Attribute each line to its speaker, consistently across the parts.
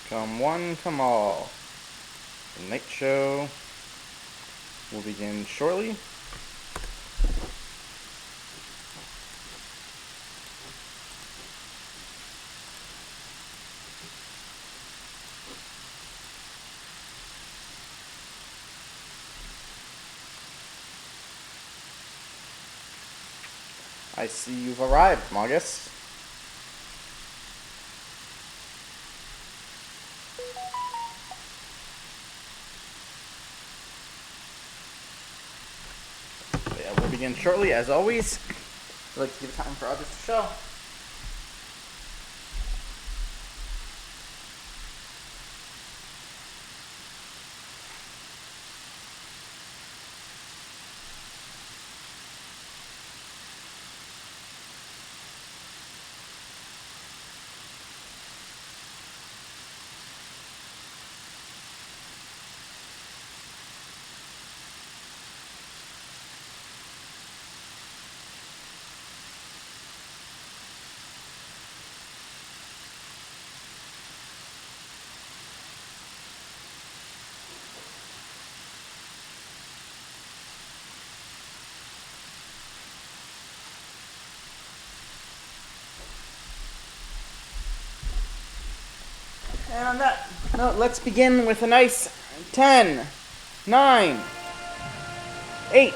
Speaker 1: Come one, come all. The night show will begin shortly. I see you've arrived, Magus. Yeah, we'll begin shortly, as always. I'd like to give time for others to show. And on that note, let's begin with a nice 10, 9, 8,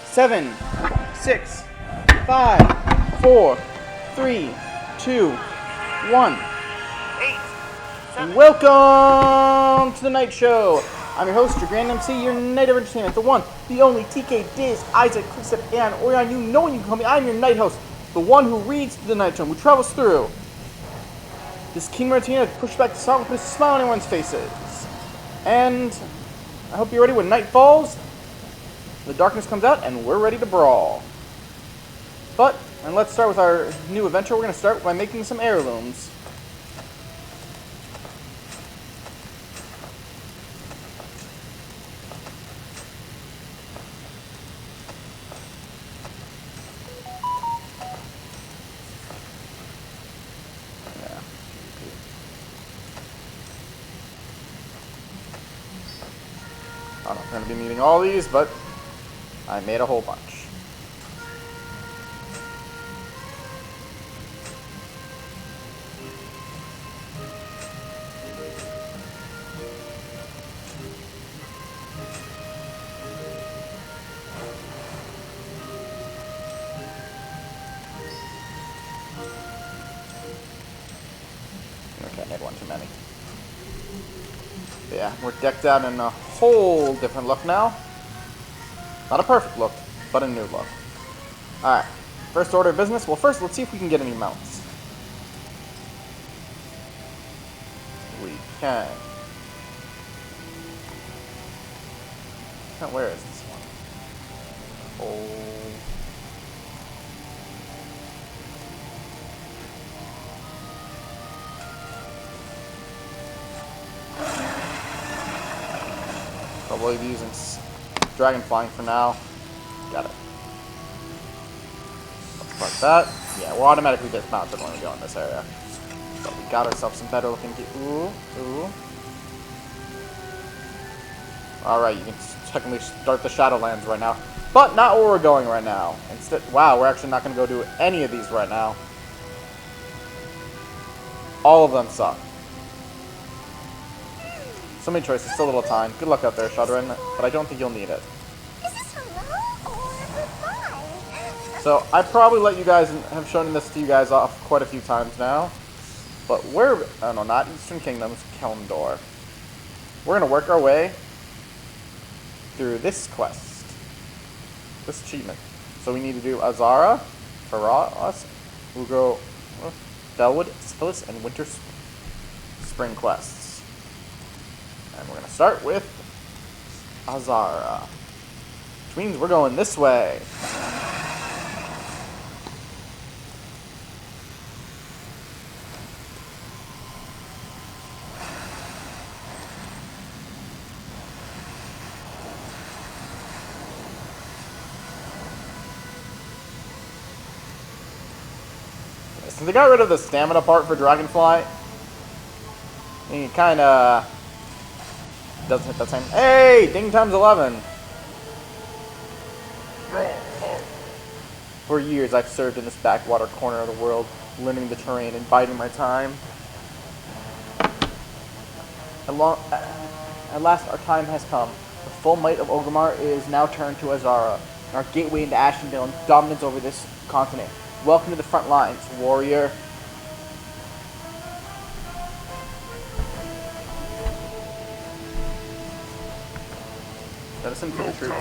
Speaker 1: 7, 6, 5, 4, 3, 2, 1. 8, 7. Welcome to the Night Show. I'm your host, your Grand MC, your Night of Entertainment, the one, the only, TK, Diz, Isaac, Quickstep, and Orion. You know when you can call me. I'm your Night Host, the one who reads the Night Show, who travels through this King Martina pushed back the song and put a smile on everyone's faces. And I hope you're ready when night falls, the darkness comes out, and we're ready to brawl. And let's start with our new adventure. We're going to start by making some heirlooms. I'm not going to be needing all these, but I made a whole bunch. Okay, I made one too many. But yeah, we're decked out in a whole different look now. Not a perfect look, but a new look. Alright, first order of business. Well, first, let's see if we can get any mounts. We can. Where is this one? Oh. Probably be using dragon flying for now. Got it. Let's park that. Yeah, we'll automatically dismounted when we go in this area. So we got ourselves some better looking ooh. Alright, you can technically start the Shadowlands right now. But not where we're going right now. Instead, wow, we're actually not going to go do any of these right now. All of them suck. So many choices, still a little time. Good luck out there, Shadren, but I don't think you'll need it.
Speaker 2: Is this hello or goodbye?
Speaker 1: So, I probably let you guys have shown this to you guys off quite a few times now. But we're, no, not Eastern Kingdoms, Keldor. We're going to work our way through this quest. This achievement. So we need to do Azshara, Faraz, Ugo, Delwood, Silas, and Winter Spring quests. And we're going to start with Azshara, which means we're going this way. Since they got rid of the stamina part for Dragonfly, He kinda doesn't hit that same. Hey! Ding times 11! For years, I've served in this backwater corner of the world, learning the terrain and biding my time. At last, our time has come. The full might of Orgrimmar is now turned to Azshara, our gateway into Ashenvale and dominance over this continent. Welcome to the front lines, warrior. Let us into the troops.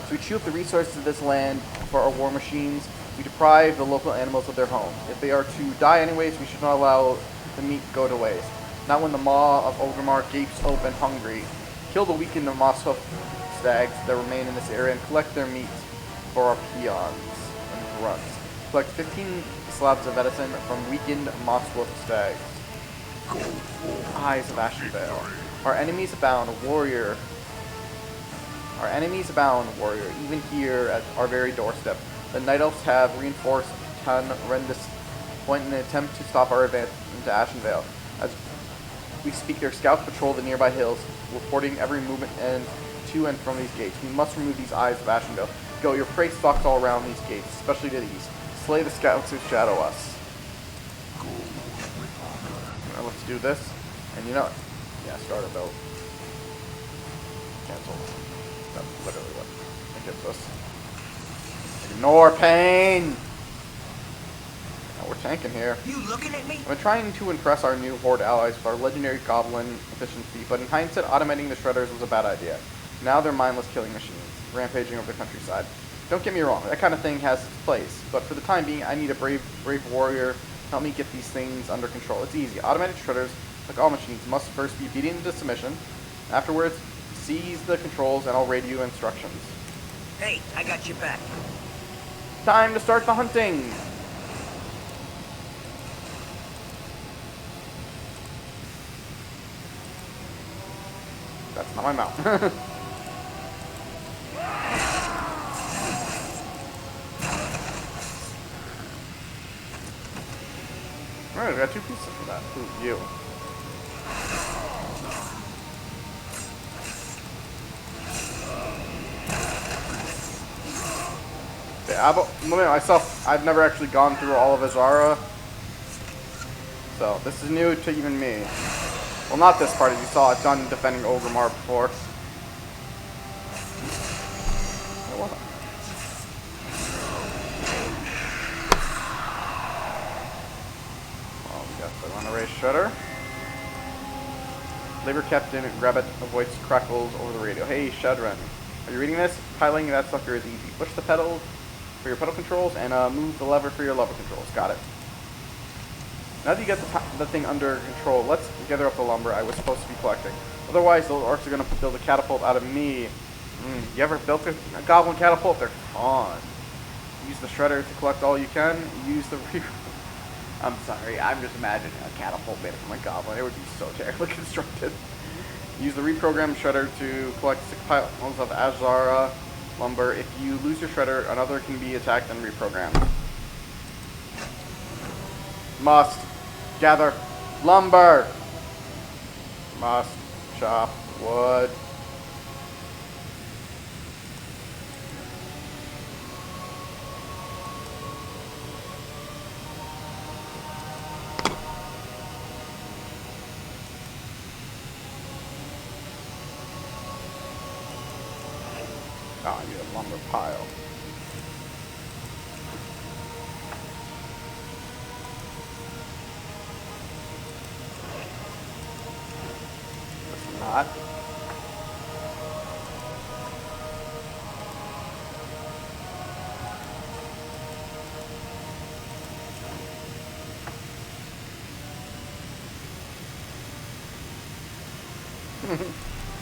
Speaker 1: So we chew up the resources of this land for our war machines. We deprive the local animals of their homes. If they are to die anyways, we should not allow the meat go to waste. Not when the maw of Orgrimmar gapes open hungry. Kill the weakened moss-hoof stags that remain in this area and collect their meat for our peons and grunts. Collect 15 slabs of medicine from weakened moss-hoof stags. Eyes of Ashenvale. Our enemies abound, warrior. Our enemies abound, warrior, even here at our very doorstep. The Night Elves have reinforced Rendis Point in an attempt to stop our advance into Ashenvale. As we speak, their scouts patrol the nearby hills, reporting every movement to and from these gates. We must remove these eyes of Ashenvale. Go, your prey stalks all around these gates, especially to these. Slay the scouts who shadow us. Now let's do this. And you know it. Yeah, start a vote. Cancel. That's literally what it gives us. Ignore pain! Oh, we're tanking here.
Speaker 3: You looking at me?
Speaker 1: I've been trying to impress our new horde allies with our legendary goblin efficiency, but in hindsight, automating the shredders was a bad idea. Now they're mindless killing machines, rampaging over the countryside. Don't get me wrong, that kind of thing has its place, but for the time being, I need a brave warrior to help me get these things under control. It's easy. Automated shredders, like all machines, must first be beaten into submission. Afterwards, seize the controls and I'll raid you instructions.
Speaker 3: Hey, I got your back.
Speaker 1: Time to start the hunting! That's not my mouth. Alright, I got 2 pieces for that. Ooh, you. Myself, I've never actually gone through all of Azshara, so this is new to even me. Well, not this part, as you saw, I've done defending Orgrimmar before. Oh, we got the runaway shredder. Labor Captain Rabbit avoids crackles over the radio. Hey, Shadren, are you reading this? Piloting that sucker is easy. Push the pedals for your pedal controls and move the lever for your lever controls. Got it. Now that you get the thing under control, let's gather up the lumber I was supposed to be collecting. Otherwise, those orcs are going to build a catapult out of me. You ever built a goblin catapult? They're fun. Use the shredder to collect all you can. Use the I'm sorry, I'm just imagining a catapult made from a goblin. It would be so terribly constructed. Use the reprogrammed shredder to collect 6 piles of Azshara lumber. If you lose your shredder, another can be attacked and reprogrammed. Must gather lumber. Must chop wood. Oh, I need a lumber pile. It's not.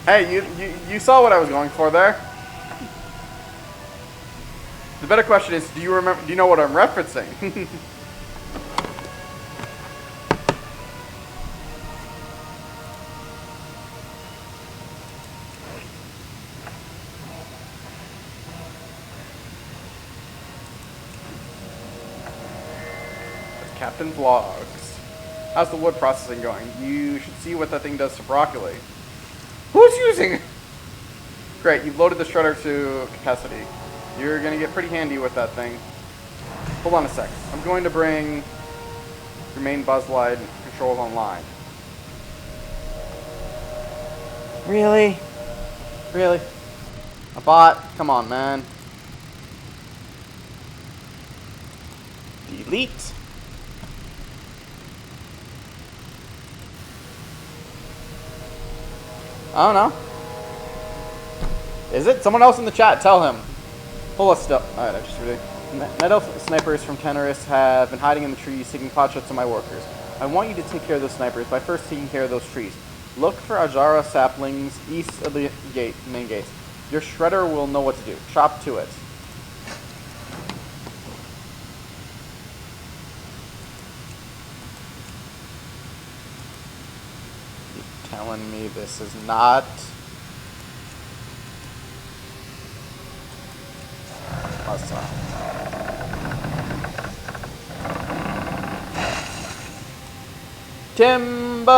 Speaker 1: Hey, you saw what I was going for there. The better question is, do you know what I'm referencing? Captain Vlogs. How's the wood processing going? You should see what that thing does to broccoli. Who's using it? Great, you've loaded the shredder to capacity. You're going to get pretty handy with that thing. Hold on a sec. I'm going to bring your main buzzlight controls online. Really? Really? A bot? Come on, man. Delete. I don't know. Is it? Someone else in the chat, tell him. Pull us still. Alright, I just really. Night Elf snipers from Tenorus have been hiding in the trees, taking pot shots at my workers. I want you to take care of those snipers by first taking care of those trees. Look for Azshara saplings east of the main gate. Your shredder will know what to do. Chop to it. You're telling me this is not... awesome. Timber!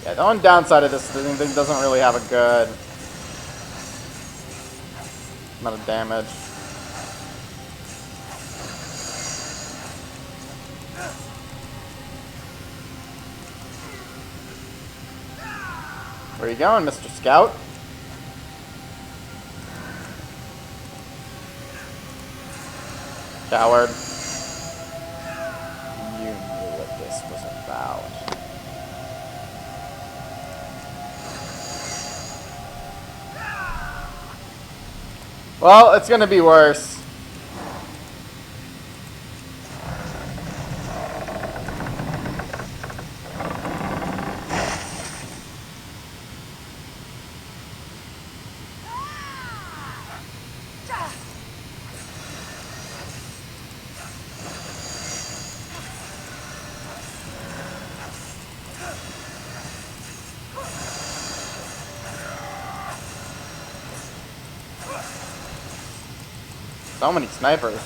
Speaker 1: Yeah, the one downside of this thing doesn't really have a good amount of damage. Where are you going, Mr. Scout? Coward. You knew what this was about. Well, it's gonna be worse. So many snipers.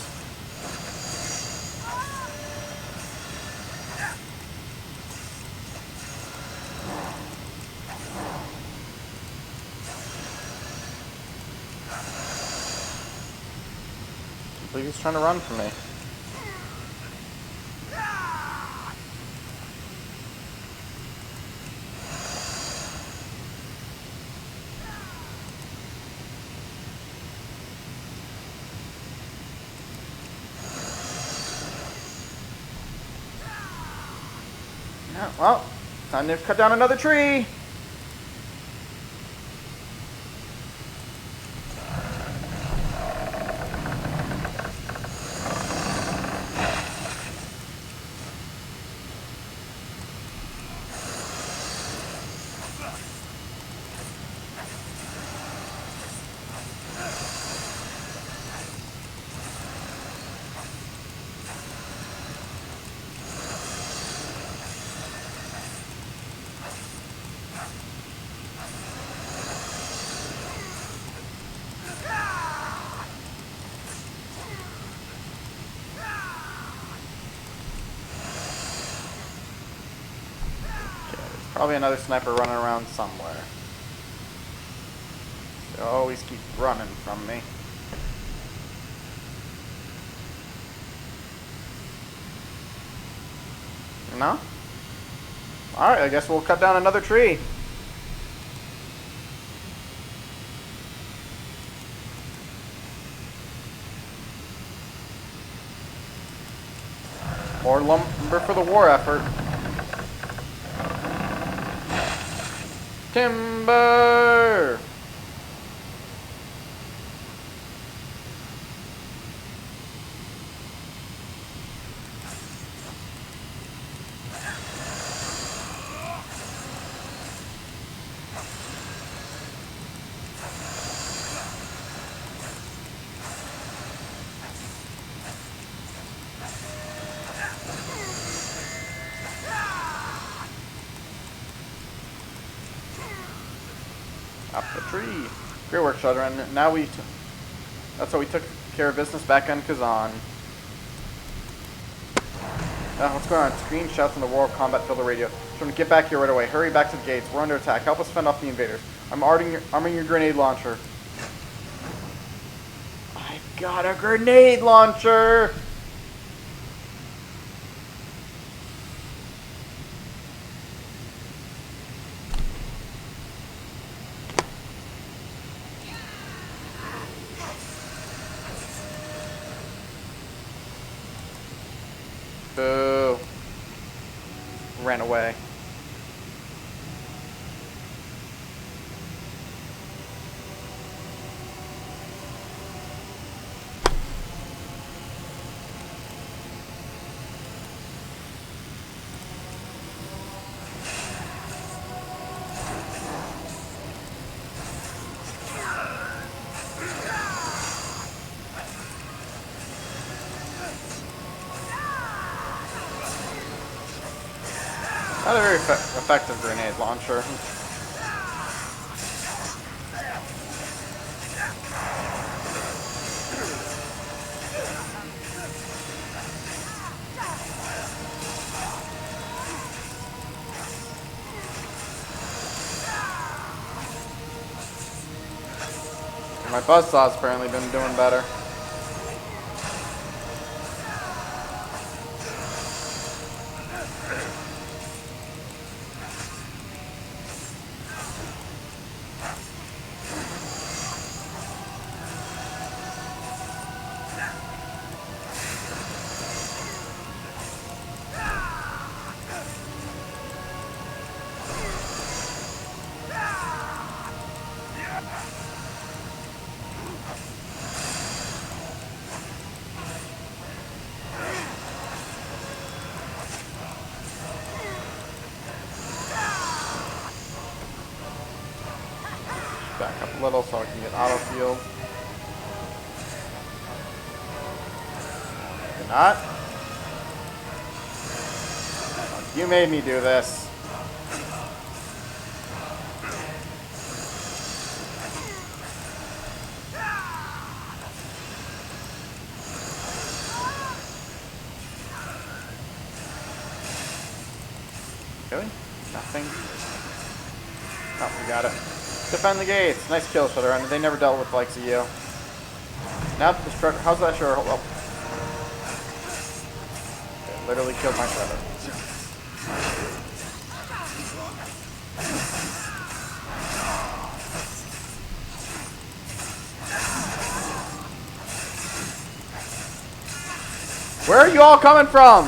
Speaker 1: I believe he's trying to run from me. Yeah, well, time to cut down another tree. Probably another sniper running around somewhere. They always keep running from me. No? Alright, I guess we'll cut down another tree. More lumber for the war effort. Timber! Up the tree. Great work, Shadren. Now that's how we took care of business back on Kazan. What's going on? Screen shouts on the World Combat fill the radio. Shadren, get back here right away. Hurry back to the gates. We're under attack. Help us fend off the invaders. I'm arming your grenade launcher. I've got a grenade launcher! Boo. Ran away. Not a very effective grenade launcher. My buzzsaw's apparently been doing better. Back up a little so I can get auto field. You're not? You made me do this. Really? Nothing? Oh, we got it. Defend the gates. Nice kill, Shadren. They never dealt with the likes of you. Now the structure. How's that sure? Well, it literally killed my Shredder. Where are you all coming from?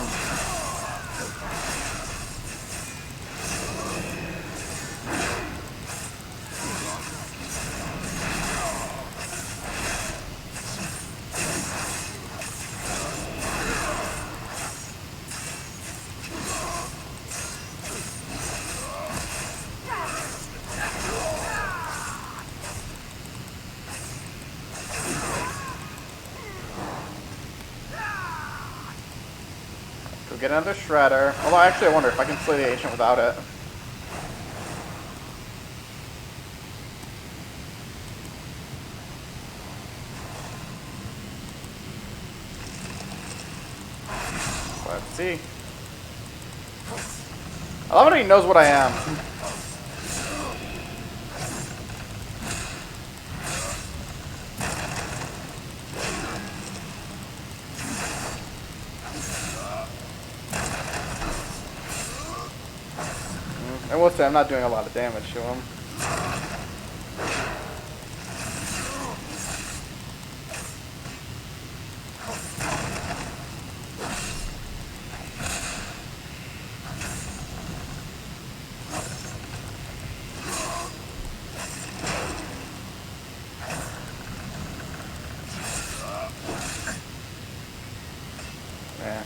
Speaker 1: Go get another Shredder. Although, actually, I wonder if I can slay the Ancient without it. Let's see. I love it he knows what I am. I will say I'm not doing a lot of damage to him. Yeah.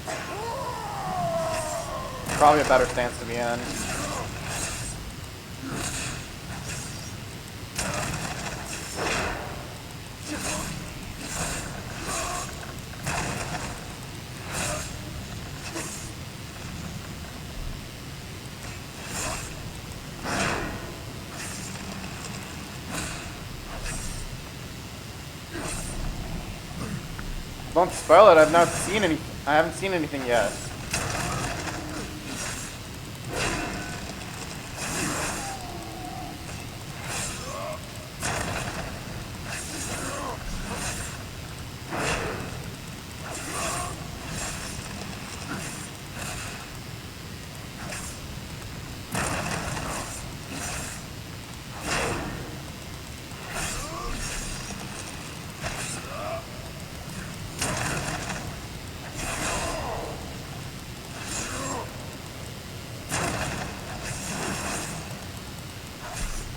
Speaker 1: Probably a better stance to be in. Don't spoil it. I haven't seen anything yet.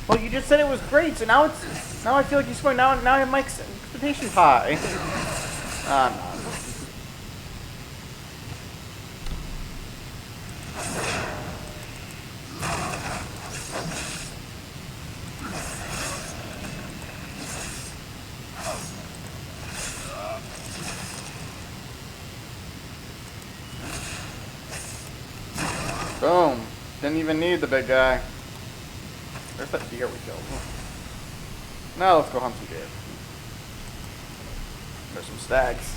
Speaker 1: Well, you just said it was great, so now I feel like you're spoiling. Now I have my expectations high. No. Boom. Didn't even need the big guy. Where's that deer we killed? Now let's go hunt some deer. There's some stags.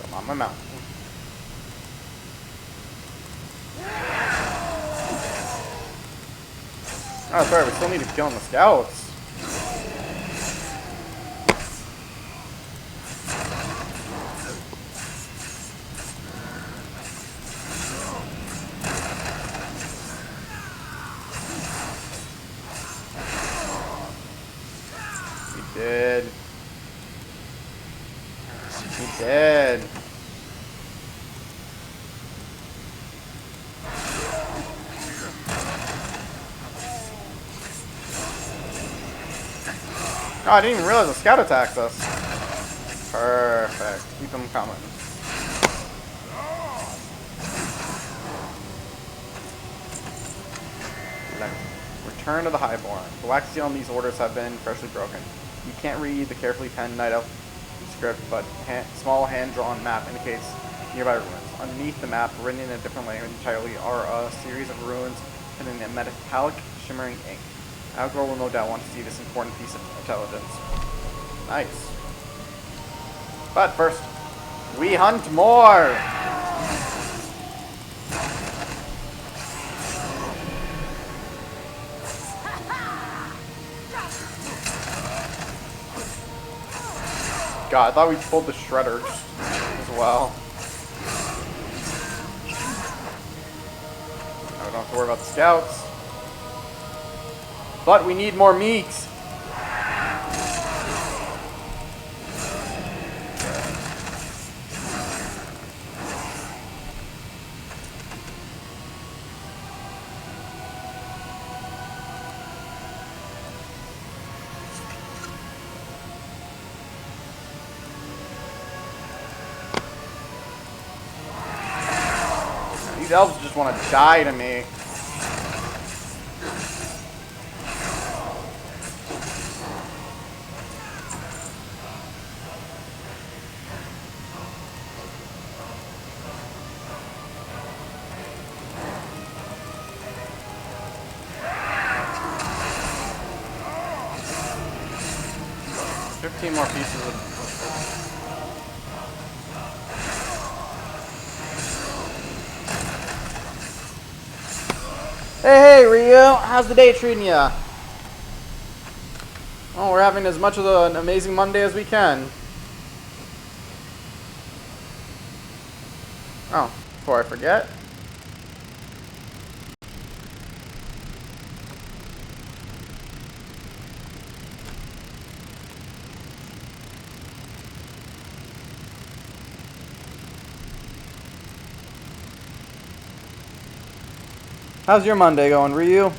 Speaker 1: I'm on my mountain. Oh, sorry, we still need to kill the scouts. He did. Oh, I didn't even realize the scout attacked us. Perfect. Keep them coming. Return to the Highborn. The wax seal on these orders have been freshly broken. You can't read the carefully penned Night Elf script, but small hand-drawn map indicates nearby ruins. Underneath the map, written in a different language entirely, are a series of ruins hidden in metallic, shimmering ink. Algor will no doubt want to see this important piece of intelligence. Nice. But first, we hunt more! God, I thought we pulled the shredder as well. Now we don't have to worry about the scouts. But we need more meat. These elves just want to die to me. More pieces of... Hey, Ryu! How's the day treating ya? Oh, we're having as much of an amazing Monday as we can. Oh, before I forget. How's your Monday going, Ryu?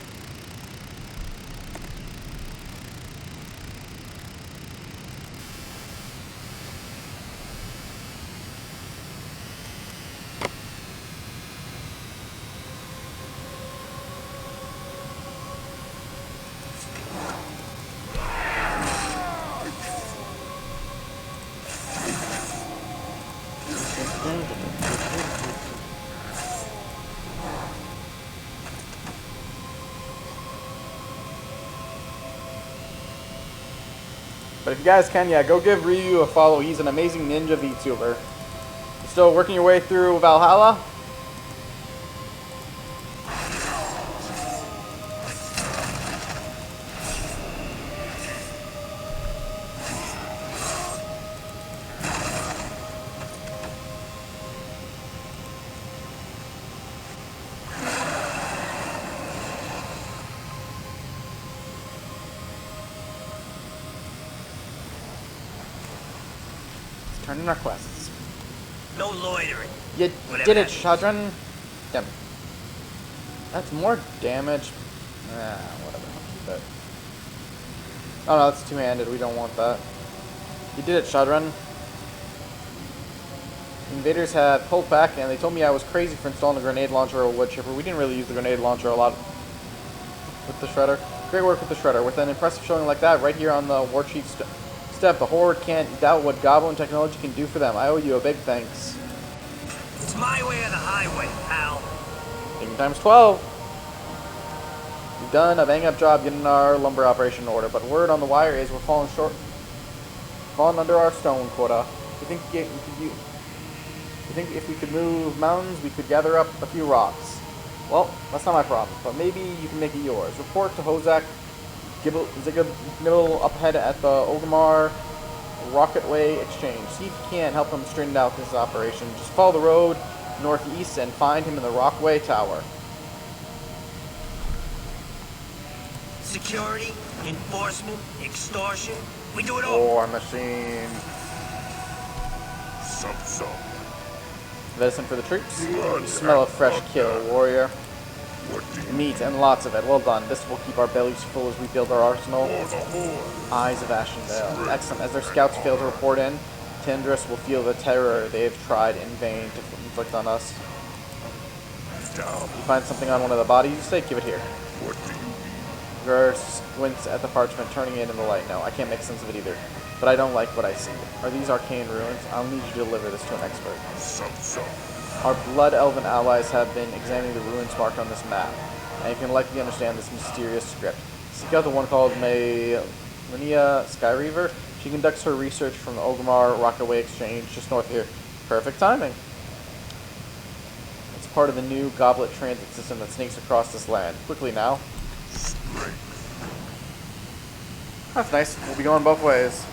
Speaker 1: But if you guys can, yeah, go give Ryu a follow. He's an amazing ninja VTuber. You still working your way through Valhalla? Turn in our quests.
Speaker 3: No loitering.
Speaker 1: You
Speaker 3: Whatever
Speaker 1: did it,
Speaker 3: that
Speaker 1: Shadren. Damn. That's more damage. Whatever. Keep it. Oh no, that's two-handed. We don't want that. You did it, Shadren. Invaders had pulled back, and they told me I was crazy for installing a grenade launcher or a wood chipper. We didn't really use the grenade launcher a lot with the shredder. Great work with the shredder. With an impressive showing like that, right here on the war chief step, the horde can't doubt what goblin technology can do for them. I owe you a big thanks.
Speaker 3: It's my way or the highway, pal.
Speaker 1: Thinking times 12. We've done a bang-up job getting our lumber operation in order, but word on the wire is we're falling short, falling under our stone quota. You think if we could move mountains, we could gather up a few rocks? Well, that's not my problem, but maybe you can make it yours. Report to Hozak Middle up ahead at the Ogmar Rocketway Exchange. See if you can help him straighten out this operation. Just follow the road northeast and find him in the Rockway Tower.
Speaker 3: Security, enforcement, extortion. We do it all.
Speaker 1: War machine.
Speaker 4: Some.
Speaker 1: Medicine for the troops.
Speaker 4: Blood
Speaker 1: Smell of
Speaker 4: and
Speaker 1: fresh
Speaker 4: thunder.
Speaker 1: kill, warrior.
Speaker 4: What do you
Speaker 1: Meat and lots of it. Well done. This will keep our bellies full as we build our arsenal.
Speaker 4: for the horde?
Speaker 1: Eyes of Ashendale. Excellent. As their scouts fail to report in, Tindris will feel the terror they have tried in vain to inflict on us.
Speaker 4: Down.
Speaker 1: You find something on one of the bodies, you say, give it here.
Speaker 4: What do you mean?
Speaker 1: Gur squints at the parchment, turning it in the light. No, I can't make sense of it either. But I don't like what I see. Are these arcane ruins? I'll need you to deliver this to an expert.
Speaker 4: Some.
Speaker 1: Our blood elven allies have been examining the ruins marked on this map, and you can likely understand this mysterious script. Seek out the one called Linnea Skyreaver. She conducts her research from the Ogmar Rockaway Exchange just north here. Perfect timing. It's part of the new goblet transit system that snakes across this land. Quickly now. That's nice. We'll be going both ways.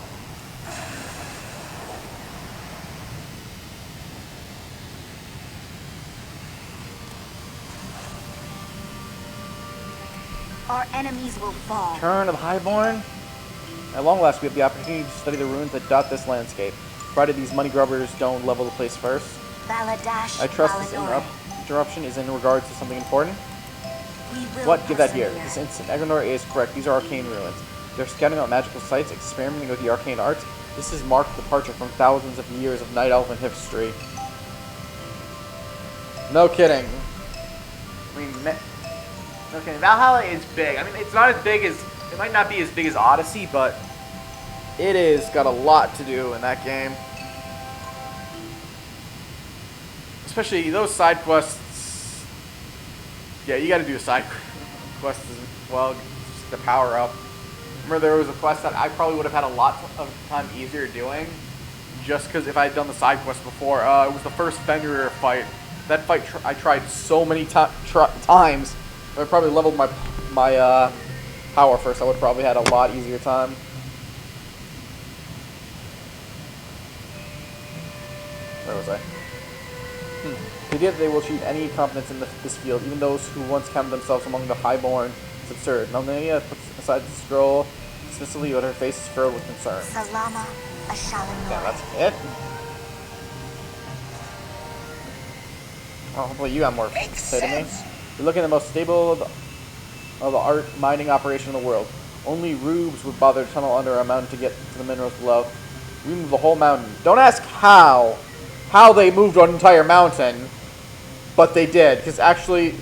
Speaker 2: Our enemies will fall.
Speaker 1: Turn of the Highborn. At long last, we have the opportunity to study the ruins that dot this landscape, provided these money grubbers don't level the place first.
Speaker 2: Valadash,
Speaker 1: I trust this
Speaker 2: Valinor.
Speaker 1: interruption is in regards to something important.
Speaker 2: We will
Speaker 1: What? Give that here.
Speaker 2: persevere.
Speaker 1: This instant. Egonor is correct. These are arcane ruins. They're scouting out magical sites, experimenting with the arcane arts. This is marked departure from thousands of years of Night Elven history. No kidding. I mean, okay, Valhalla is big. I mean, it's not as big as, it might not be as big as Odyssey, but it is got a lot to do in that game. Especially those side quests. Yeah, you gotta do a side quest as well, just to power up. Remember, there was a quest that I probably would have had a lot of time easier doing, just because if I had done the side quest before. It was the first Fenrir fight. That fight I tried so many times. If I probably leveled my power first, I would have probably had a lot easier time. Where was I? The idea that they will achieve any competence in this field, even those who once counted themselves among the highborn, is absurd. Melania puts aside the scroll dismissively, but her face is filled with concern.
Speaker 2: Salama, Ashalan.
Speaker 1: Yeah, that's it. Oh, hopefully you have more to say to me. You're looking at the most stable of the art mining operation in the world. Only rubes would bother to tunnel under a mountain to get to the minerals below. We moved the whole mountain. Don't ask how they moved an entire mountain, but they did. Because actually,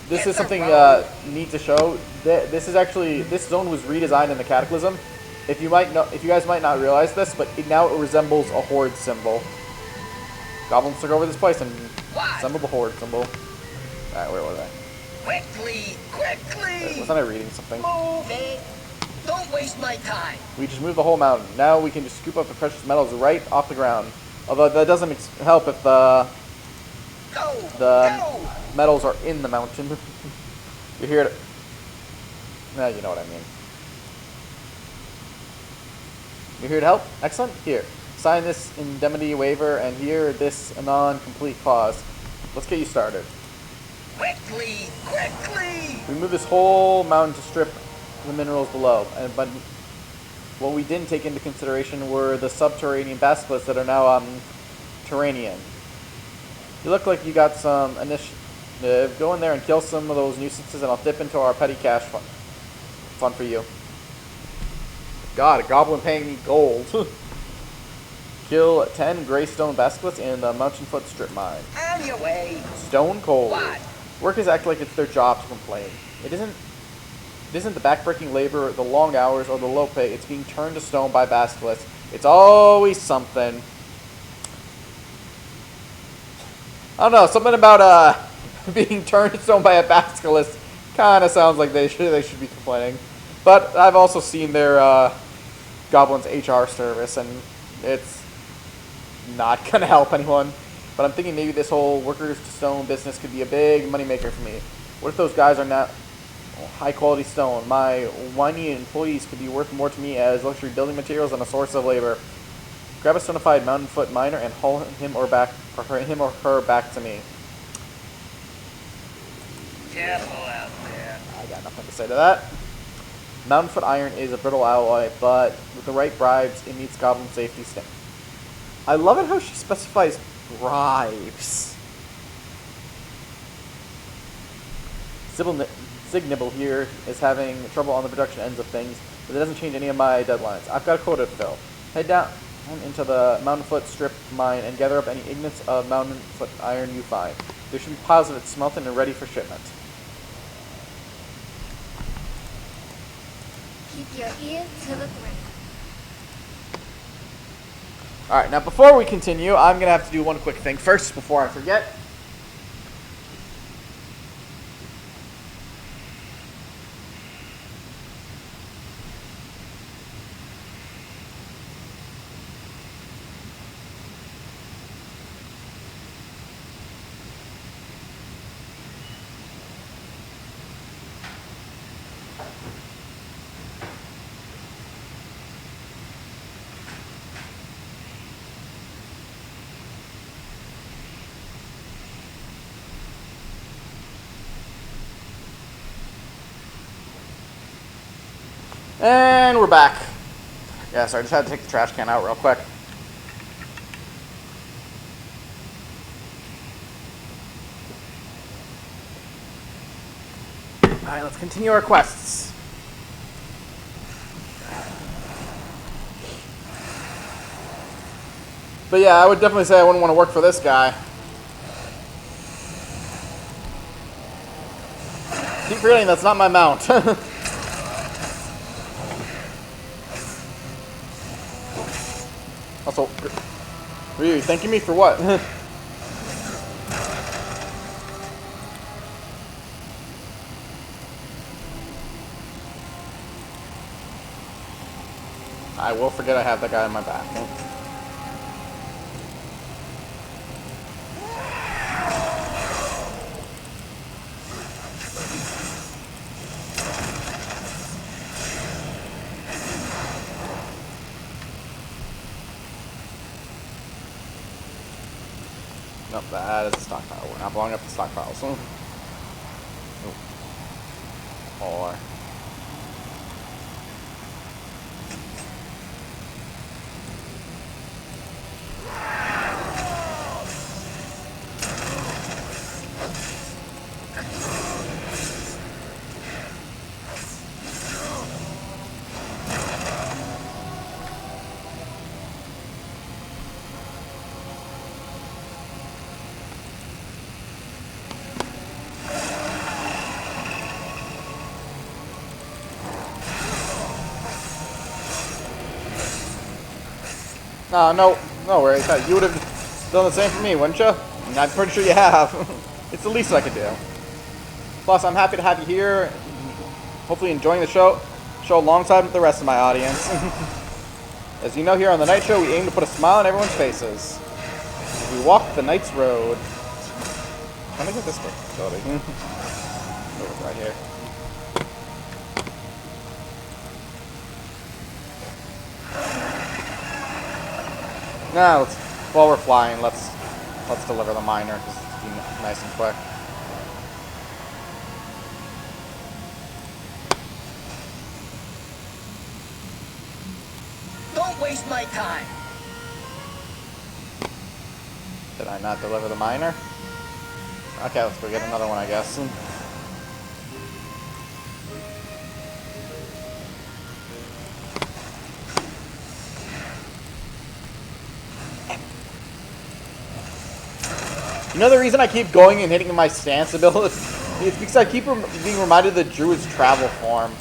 Speaker 1: this is something neat to show. This zone was redesigned in the Cataclysm. If you guys might not realize this, but now it resembles a horde symbol. Goblins took over this place and assembled the horde symbol. Alright, where was I?
Speaker 3: Quickly!
Speaker 1: Wasn't I reading something?
Speaker 3: Move it! Don't waste my time.
Speaker 1: We just moved the whole mountain. Now we can just scoop up the precious metals right off the ground. Although that doesn't help if the
Speaker 3: Go!
Speaker 1: metals are in the mountain. You're here to... Nah, you know what I mean. You're here to help? Excellent. Here. Sign this indemnity waiver and here this anon complete clause. Let's get you started.
Speaker 3: Quickly! Quickly!
Speaker 1: We moved this whole mountain to strip the minerals below, but what we didn't take into consideration were the subterranean basilisks that are now terranean. You look like you got some initiative. Go in there and kill some of those nuisances, and I'll dip into our petty cash fund. Fun for you. God, a goblin paying me gold. Kill 10 greystone basilisks in the mountain-foot strip mine.
Speaker 3: On your way.
Speaker 1: Stone cold.
Speaker 3: What?
Speaker 1: Workers act like it's their job to complain. It isn't the backbreaking labor, the long hours, or the low pay. It's being turned to stone by basilisks. It's always something. I don't know, something about being turned to stone by a basilisk kind of sounds like they should be complaining. But I've also seen their Goblin's HR service, and it's not gonna help anyone. But I'm thinking maybe this whole workers to stone business could be a big moneymaker for me. What if those guys are not high quality stone? My whiny employees could be worth more to me as luxury building materials and a source of labor. Grab a stonified mountain foot miner and haul him or her back to me.
Speaker 3: Careful out there.
Speaker 1: I got nothing to say to that. Mountain foot iron is a brittle alloy, but with the right bribes, it meets goblin safety standards. I love it how she specifies bribes. Signibble here is having trouble on the production ends of things, but it doesn't change any of my deadlines. I've got a quota to fill. Head down into the Mountainfoot strip mine and gather up any ingots of Mountainfoot iron you find. There should be piles of it smelted and ready for shipment.
Speaker 2: Keep your ear to the ground.
Speaker 1: Alright, now before we continue, I'm going to have to do one quick thing first before I forget. And we're back. Yeah, sorry, I just had to take the trash can out real quick. Alright, let's continue our quests. But yeah, I would definitely say I wouldn't want to work for this guy. Keep forgetting that's not my mount. Also, really, thanking me for what? I will forget I have that guy in my back. Nope, that is a stockpile. We're not blowing up the stockpiles. Or... no worries. You would have done the same for me, wouldn't you? And I'm pretty sure you have. It's the least I could do. Plus, I'm happy to have you here. Hopefully enjoying the show. show alongside with the rest of my audience. As you know, here on the Night Show, we aim to put a smile on everyone's faces. As we walk the Knight's Road. I'm trying to get this building. Right here. Now, while we're flying, let's deliver the miner because it's be nice and quick.
Speaker 3: Don't waste my time.
Speaker 1: Did I not deliver the miner? Okay, let's go get another one, I guess. You know the reason I keep going and hitting my stance ability? It's because I keep being reminded of the Druid's travel form.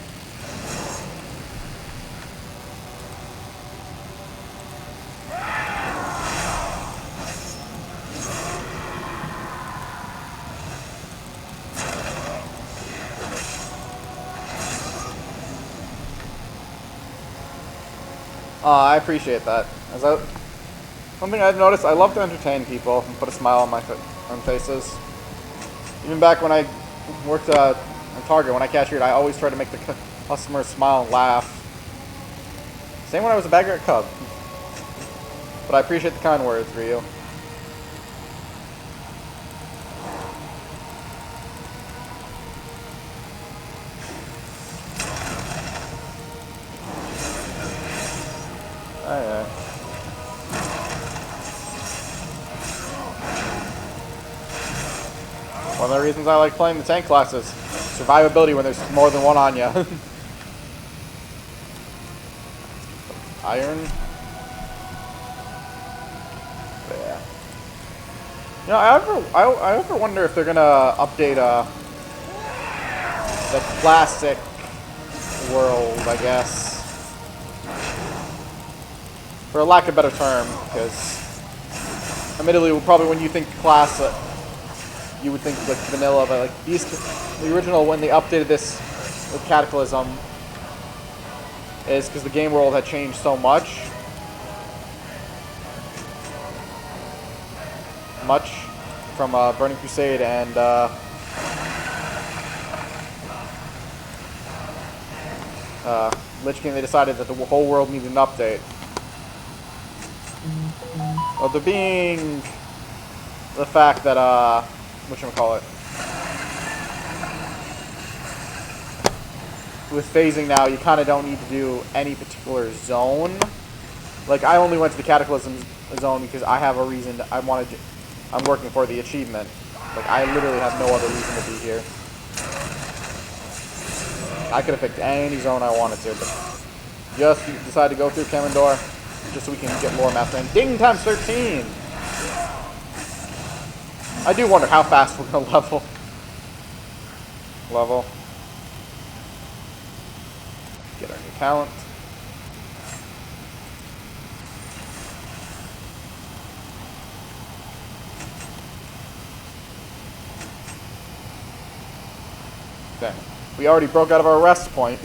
Speaker 1: I appreciate that. Something I've noticed, I love to entertain people and put a smile on on faces. Even back when I worked on Target, when I cashiered, I always tried to make the customers smile and laugh. Same when I was a bagger at Cub. But I appreciate the kind words, Ryu. Alright. One of the reasons I like playing the tank classes. Survivability when there's more than one on you. Iron. But yeah. You know, I ever wonder if they're gonna update the classic world, I guess. For lack of a better term, because admittedly, probably when you think classic, you would think like vanilla, but like the original, when they updated this with Cataclysm, is because the game world had changed so much. From Burning Crusade and Lich King, they decided that the whole world needed an update. Well, there being the fact that, whatchamacallit, with phasing now, you kind of don't need to do any particular zone. Like, I only went to the Cataclysm zone because I have a reason I'm working for the achievement. Like, I literally have no other reason to be here. I could have picked any zone I wanted to, but just decided to go through Kemendor just so we can get lore mastering. Ding times 13! I do wonder how fast we're gonna level. Get our new talent. Okay. We already broke out of our rest point.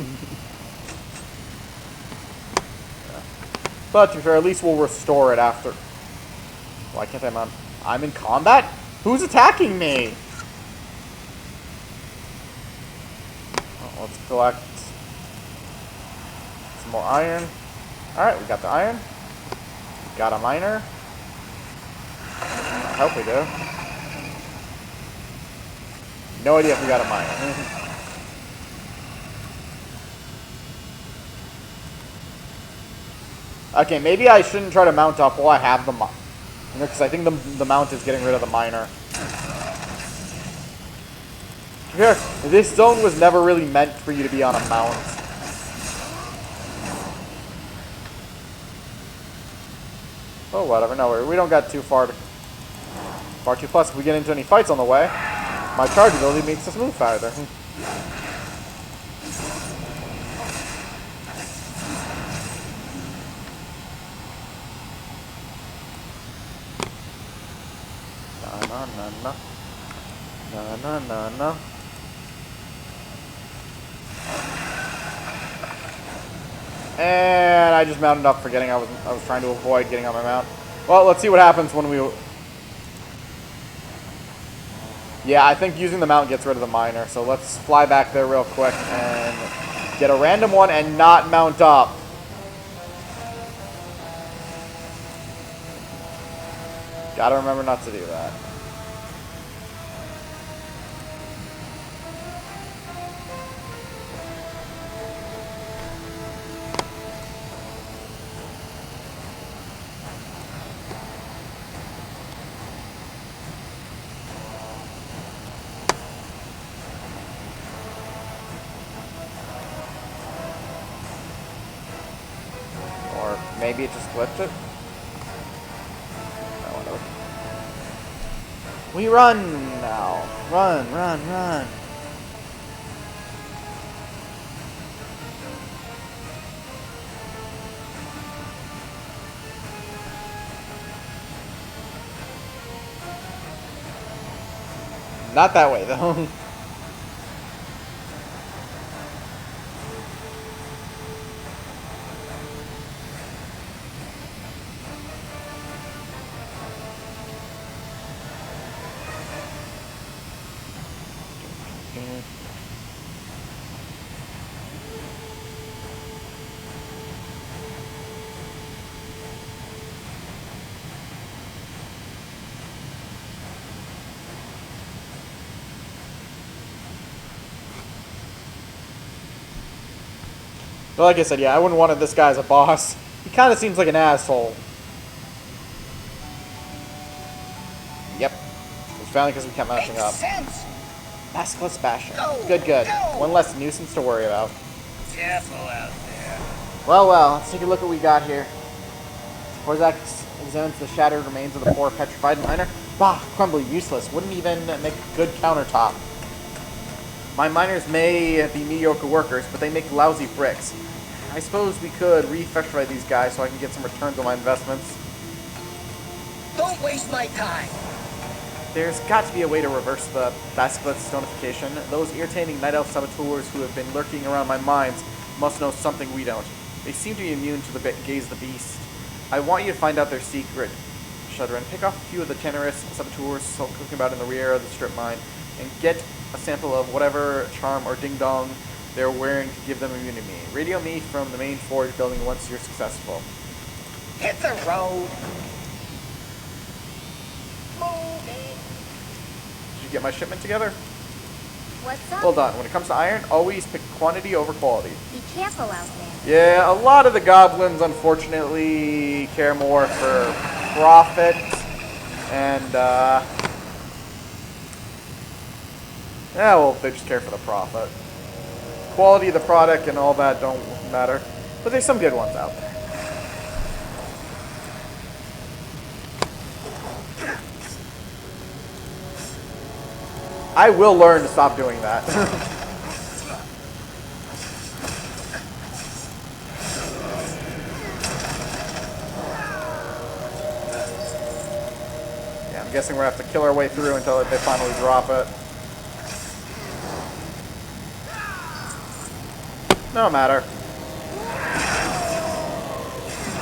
Speaker 1: But to be fair, at least we'll restore it after. Why can't I mount? I'm in combat? Who's attacking me? Well, let's collect some more iron. Alright, we got the iron. Got a miner. I hope we do. No idea if we got a miner. Okay, maybe I shouldn't try to mount up while I have the miner. Because I think the mount is getting rid of the miner. Here, this zone was never really meant for you to be on a mount. Oh, whatever. No, we don't got too far too. Plus, if we get into any fights on the way, my charge ability makes us move farther. No. And I just mounted up, forgetting I was trying to avoid getting on my mount. Well, let's see what happens when we... Yeah, I think using the mount gets rid of the miner, so let's fly back there real quick and get a random one and not mount up. Gotta remember not to do that. Or maybe it just glitched it. No, no. We run now. Run, run, run. Not that way, though. But like I said, yeah, I wouldn't want this guy as a boss. He kind of seems like an asshole. Yep. It's finally because we kept mashing up.
Speaker 3: Sense.
Speaker 1: Maskless Basher.
Speaker 3: Go,
Speaker 1: Good, good.
Speaker 3: go.
Speaker 1: One less nuisance to worry about.
Speaker 3: Careful out there.
Speaker 1: Well, well, let's take a look at what we got here. Horzak examines the shattered remains of the poor petrified miner. Bah, crumbly, useless. Wouldn't even make a good countertop. My miners may be mediocre workers, but they make lousy bricks. I suppose we could re-petrify these guys so I can get some returns on my investments.
Speaker 3: Don't waste my time.
Speaker 1: There's got to be a way to reverse the Basilisk stonification. Those irritating night elf saboteurs who have been lurking around my mines must know something we don't. They seem to be immune to the gaze of the beast. I want you to find out their secret. Shadren, pick off a few of the tenorous saboteurs cooking about in the rear of the strip mine, and get a sample of whatever charm or ding-dong they're wearing to give them immunity to me. Radio me from the main forge building once you're successful.
Speaker 3: Hit the road. Move it.
Speaker 1: Did you get my shipment together?
Speaker 2: What's up?
Speaker 1: Well done. When it comes to iron, always pick quantity over quality.
Speaker 2: Be careful out there.
Speaker 1: Yeah, a lot of the goblins, unfortunately, care more for profit, and, yeah, well, they just care for the profit. Quality of the product and all that don't matter, but there's some good ones out there. I will learn to stop doing that. Yeah, I'm guessing we're gonna have to kill our way through until they finally drop it. No matter.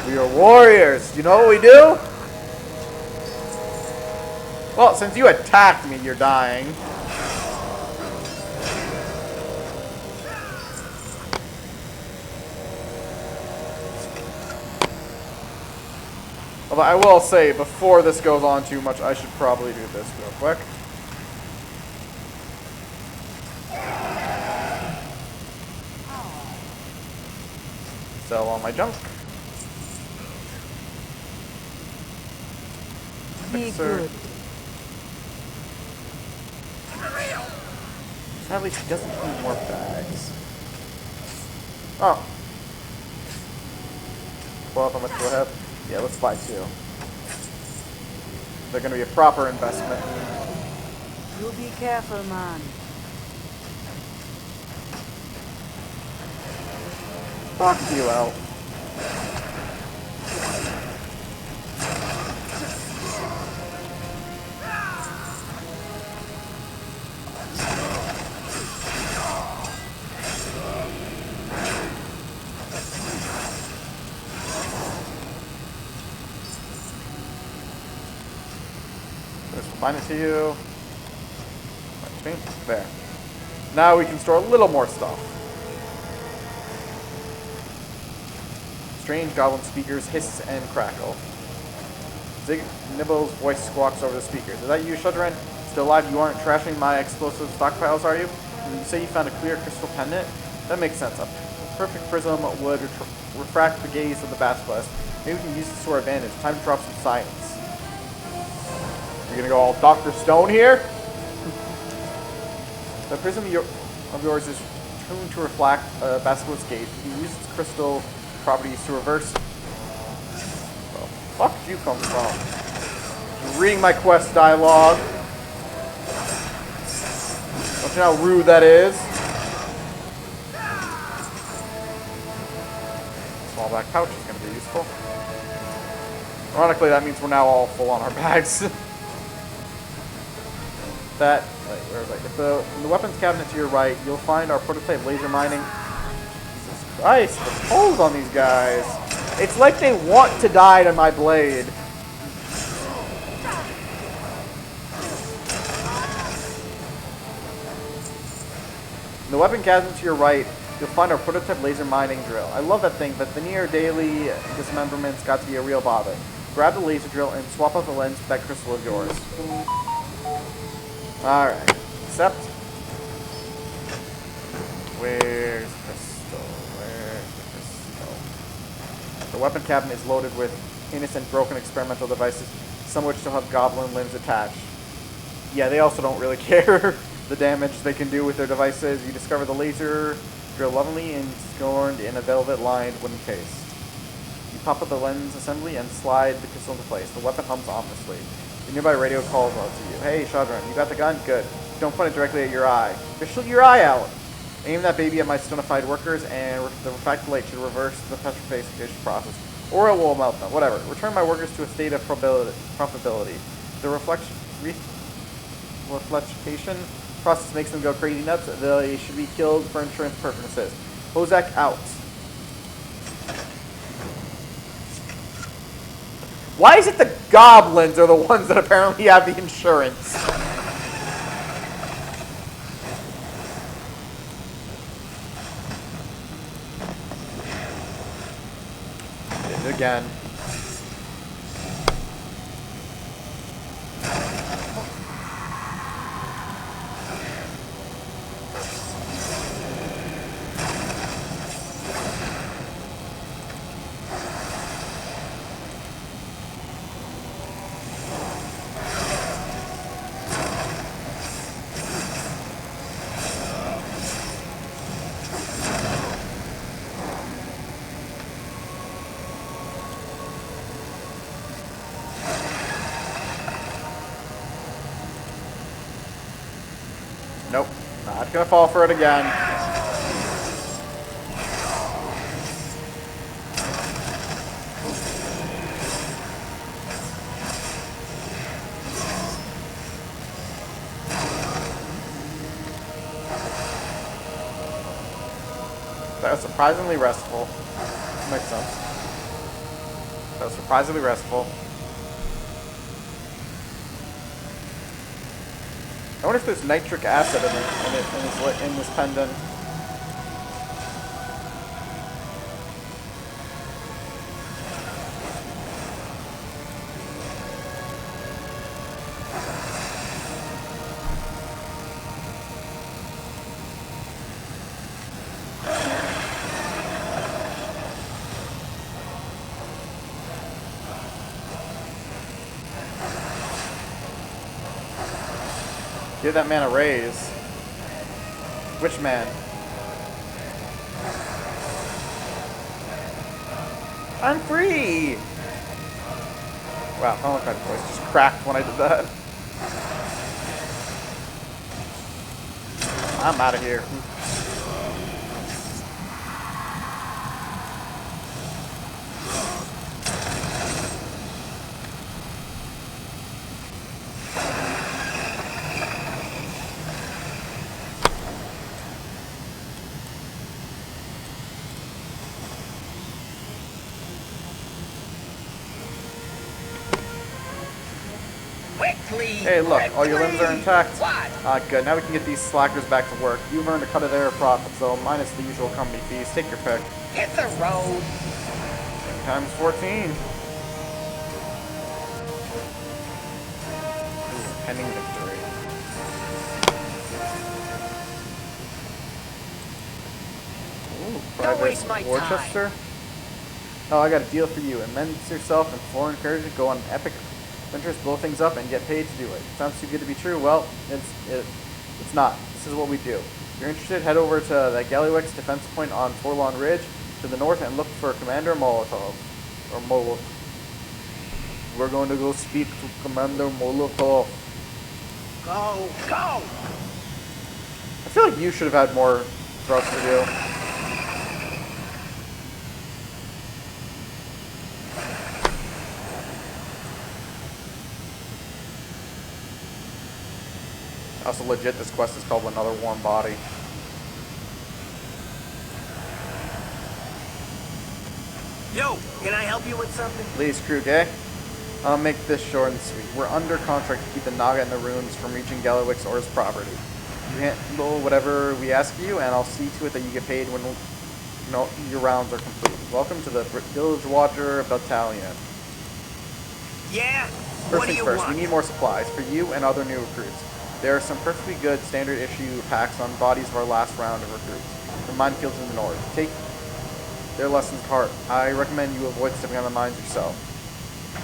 Speaker 1: We are warriors. You know what we do? Well, since you attacked me, you're dying. Although I will say, before this goes on too much, I should probably do this real quick. Sell all my junk.
Speaker 5: Be
Speaker 1: Sir.
Speaker 5: good.
Speaker 1: Sadly, she doesn't need more bags. Oh. Well, how much do I have? Yeah, let's buy 2. They're going to be a proper investment.
Speaker 5: You be careful, man.
Speaker 1: Fuck you out.
Speaker 6: Assign it to you. There. Now we can store a little more stuff. Strange goblin speakers hiss and crackle. Zig Nibble's voice squawks over the speakers. Is that you, Shadren? Still alive? You aren't trashing my explosive stockpiles, are you? You say you found a clear crystal pendant? That makes sense. A perfect prism would refract the gaze of the basilisk. Maybe we can use this to our advantage. Time to drop some science. You're gonna go all Dr. Stone here? The prism of yours is tuned to reflect basilisk gaze. You can use its crystal properties to reverse. Where the fuck did you come from? You're reading my quest dialogue. Don't you know how rude that is? Small black pouch is going to be useful. Ironically, that means we're now all full on our bags. Wait, where is that? In the weapons cabinet to your right, you'll find our prototype laser mining. Jesus Christ, the holes on these guys. It's like they want to die to my blade. In the weapon cabinet to your right, you'll find our prototype laser mining drill. I love that thing, but the near daily dismemberment's got to be a real bother. Grab the laser drill and swap out the lens with that crystal of yours. Alright. Except... Where's the crystal? Where's the crystal? The weapon cabinet is loaded with innocent broken experimental devices, some of which still have goblin limbs attached. Yeah, they also don't really care the damage they can do with their devices. You discover the laser drill lovingly inscored in a velvet-lined wooden case. You pop up the lens assembly and slide the crystal into place. The weapon hums ominously. The nearby radio calls out to you. Hey, Shadren, you got the gun? Good. Don't point it directly at your eye. Just shoot your eye out. Aim that baby at my stonified workers, and the refracted light should reverse the petrification process. Or it will melt them. Whatever. Return my workers to a state of profitability. The reflection process makes them go crazy nuts. They should be killed for insurance purposes. Hozak out. Why is it the goblins are the ones that apparently have the insurance? Did it again. Nope, not gonna fall for it again. That was surprisingly restful. Makes sense. That was surprisingly restful. I wonder if there's nitric acid in this pendant. Give that man a raise. Which man? I'm free! Wow, my voice just cracked when I did that. I'm out of here.
Speaker 3: Quickly!
Speaker 6: Hey, look, all your limbs are
Speaker 3: quickly!
Speaker 6: intact.
Speaker 3: What?
Speaker 6: Ah, good. Now we can get these slackers back to work. You've earned a cut of their profits, though, minus the usual company fees. Take your pick.
Speaker 3: Hit the road!
Speaker 6: Times 14. Ooh, pending victory. Ooh,
Speaker 3: Don't waste my
Speaker 6: Private Worcester. Oh, I got a deal for you. Immense yourself in foreign incursion, go on epic adventures, blow things up, and get paid to do it. Sounds too good to be true. Well, it's not. This is what we do. If you're interested, head over to the Gallywix defense point on Forlorn Ridge to the north and look for Commander Molotov. Or Molotov. We're going to go speak to Commander Molotov.
Speaker 3: Go! Go!
Speaker 6: I feel like you should have had more for us to do. Also, legit, this quest is called Another Warm Body.
Speaker 3: Yo, can I help you with something?
Speaker 6: Please, crew, okay? I'll make this short and sweet. We're under contract to keep the Naga and the ruins from reaching Gallywix or his property. You handle whatever we ask you, and I'll see to it that you get paid when your rounds are complete. Welcome to the Village Watcher Battalion.
Speaker 3: Yeah?
Speaker 6: First
Speaker 3: What do
Speaker 6: things
Speaker 3: you
Speaker 6: first,
Speaker 3: want?
Speaker 6: we need more supplies for you and other new recruits. There are some perfectly good standard issue packs on bodies of our last round of recruits. The minefields in the north. Take their lessons to heart. I recommend you avoid stepping on the mines yourself.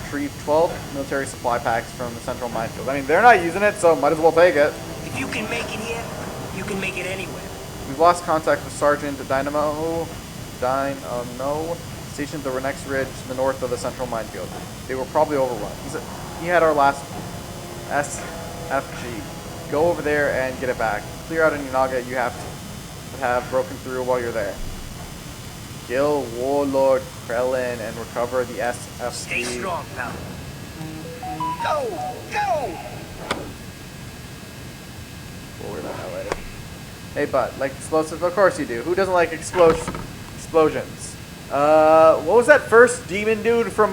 Speaker 6: Retrieve 12 military supply packs from the central minefield. I mean, they're not using it, so might as well take it.
Speaker 3: If you can make it here, you can make it anywhere.
Speaker 6: We've lost contact with Sergeant Dynamo, stationed at the next ridge to the north of the central minefield. They were probably overrun. He had our last SFG. Go over there and get it back. Clear out any Naga you have to have broken through while you're there. Kill Warlord Krellin and recover the SFG.
Speaker 3: Stay strong, pal. Go! Go!
Speaker 6: Forward that way. Hey, bud, like explosives? Of course you do. Who doesn't like explosions? What was that first demon dude from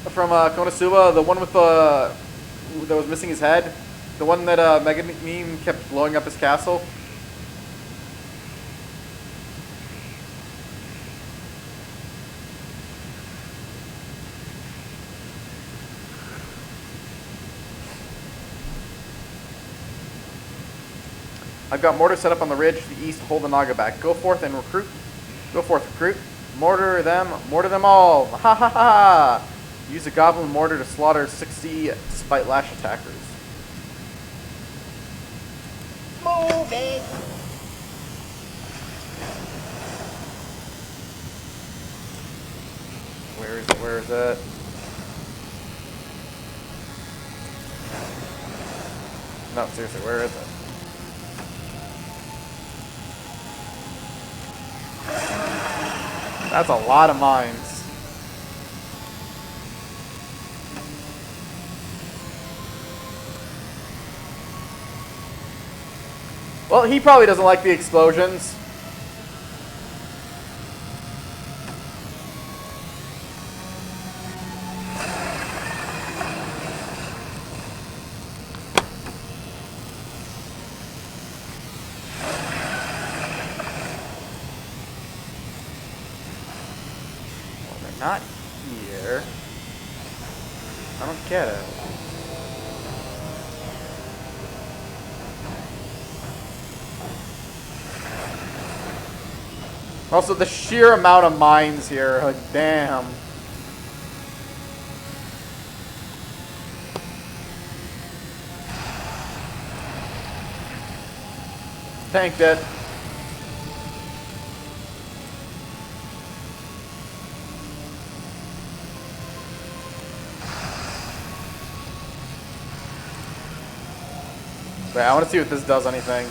Speaker 6: Konosuba? The one with that was missing his head? The one that Mega Meme kept blowing up his castle? I've got mortar set up on the ridge to the east to hold the Naga back. Go forth and recruit. Go forth, recruit. Mortar them all. Ha ha ha! Use a goblin mortar to slaughter 60 Spite Lash attackers.
Speaker 3: Move it!
Speaker 6: Where is it? Where is it? No, seriously, where is it? That's a lot of mines. Well, he probably doesn't like the explosions. Not here. I don't get it. Also, the sheer amount of mines here, like, damn. Tanked it. Wait, I want to see if this does anything.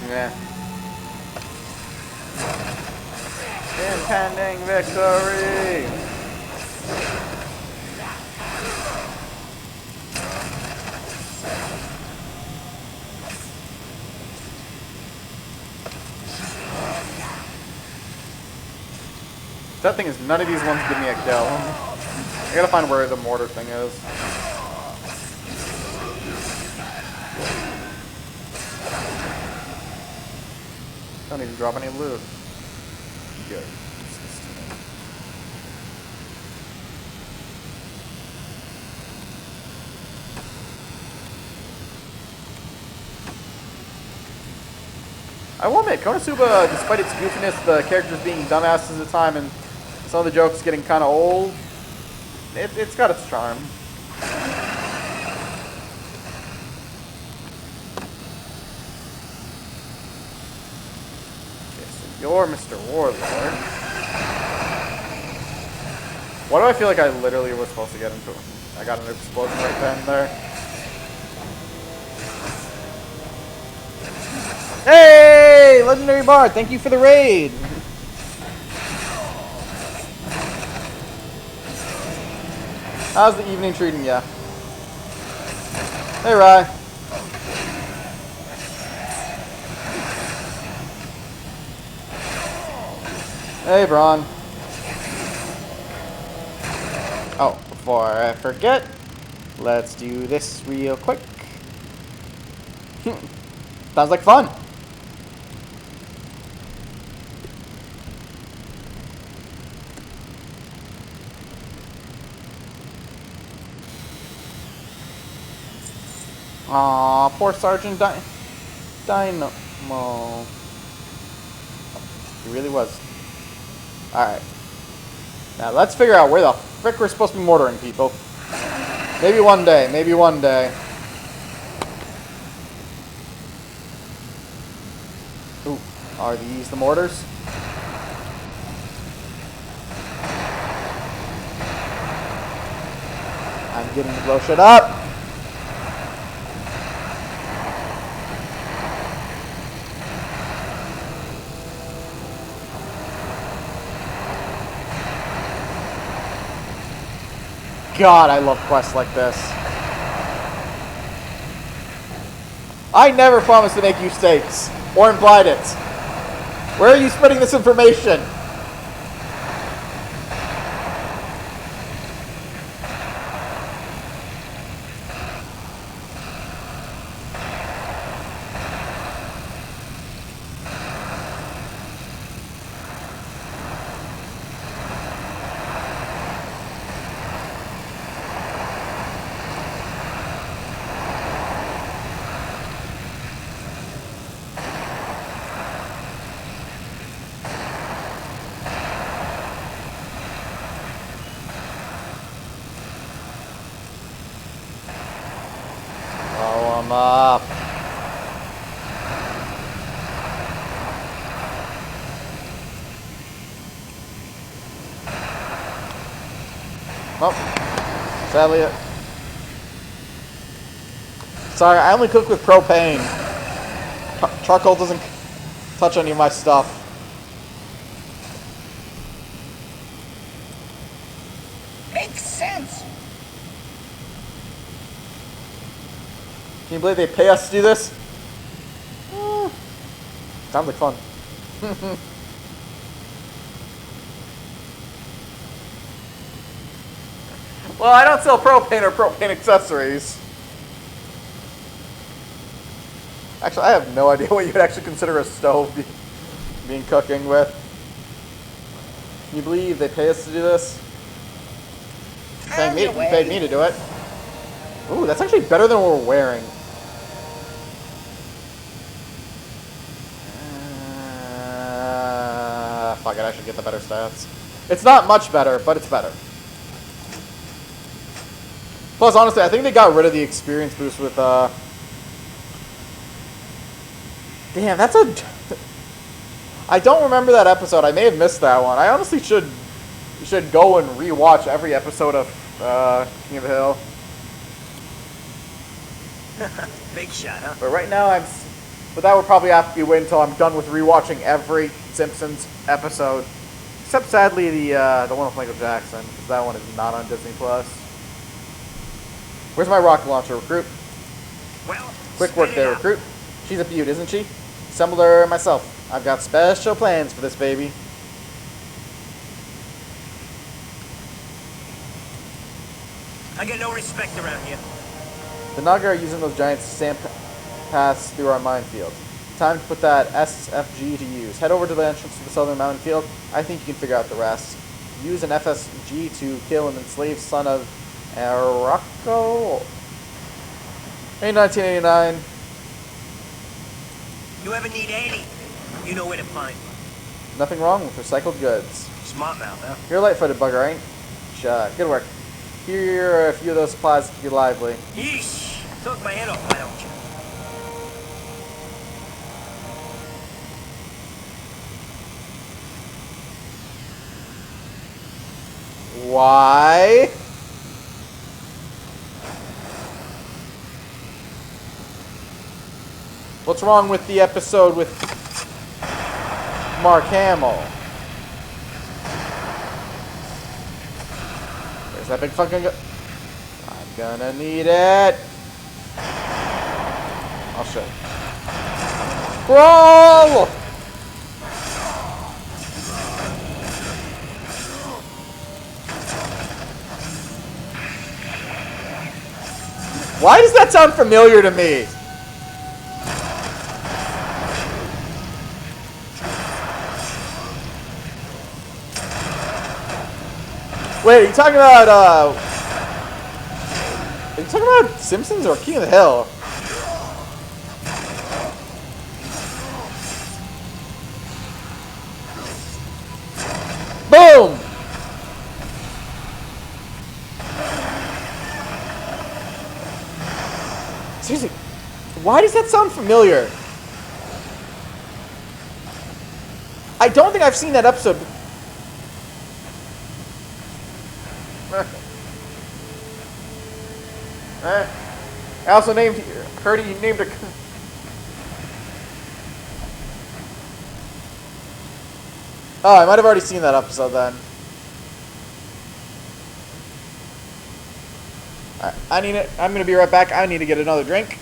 Speaker 6: Yeah. Impending victory! That thing is, none of these ones give me a kill. I gotta find where the mortar thing is. Don't even drop any loot. Good. I will admit, Konosuba, despite its goofiness, the characters being dumbasses at the time, and some of the jokes getting kind of old, it's got its charm. Okay, so you're Mr. Warlord. Why do I feel like I literally was supposed to get into it? I got an explosion right then and there. Hey! Legendary Bard, thank you for the raid! How's the evening treating ya? Hey, Rye. Hey, Braun. Oh, before I forget, let's do this real quick. Sounds like fun. Aw, poor Sergeant Dynamo. He really was. Alright. Now let's figure out where the frick we're supposed to be mortaring people. Maybe one day, maybe one day. Ooh, are these the mortars? I'm getting to blow shit up. God, I love quests like this. I never promised to make you stakes, or implied it. Where are you spreading this information? Blow 'em up. Oh, sadly, sorry, I only cook with propane. Charcoal doesn't touch any of my stuff.
Speaker 3: Makes sense.
Speaker 6: Can you believe they pay us to do this? Sounds like fun. Well, I don't sell propane or propane accessories. Actually, I have no idea what you would actually consider a stove being cooking with. Can you believe they pay us to do this? You paid me to do it. Ooh, that's actually better than what we're wearing. Fuck it, I should get the better stats. It's not much better, but it's better. Plus, honestly, I think they got rid of the experience boost with, Damn, that's a... I don't remember that episode. I may have missed that one. I honestly should go and rewatch every episode of, King of the Hill.
Speaker 3: Big shot, huh?
Speaker 6: But right now, but that would probably have to be wait until I'm done with rewatching every Simpsons episode. Except, sadly, the one with Michael Jackson, because that one is not on Disney+. Where's my rocket launcher, recruit?
Speaker 3: Well,
Speaker 6: Quick work
Speaker 3: spit it
Speaker 6: there,
Speaker 3: out.
Speaker 6: recruit. She's a beaut, isn't she? Assembler myself. I've got special plans for this baby.
Speaker 3: I get no respect around here.
Speaker 6: The Naga are using those giant sand paths through our minefield. Time to put that SFG to use. Head over to the entrance to the southern mountain field. I think you can figure out the rest. Use an FSG to kill an enslaved son of Araco. In 1989.
Speaker 3: You ever need anything, you know where to find me.
Speaker 6: Nothing wrong with recycled goods.
Speaker 3: Smart mouth, huh?
Speaker 6: You're a light-footed bugger, ain't you? Good work. Here are a few of those supplies to keep you lively.
Speaker 3: Yeesh! Took my head off, why don't you?
Speaker 6: Why? What's wrong with the episode with Mark Hamill? Where's that big fucking go? I'm gonna need it. I'll show you. Crawl! Why does that sound familiar to me? Wait, are you talking about, are you talking about Simpsons or King of the Hill? Boom! Seriously, why does that sound familiar? I don't think I've seen that episode. I also heard he named a... Oh, I might have already seen that episode then. Alright, I'm gonna be right back. I need to get another drink.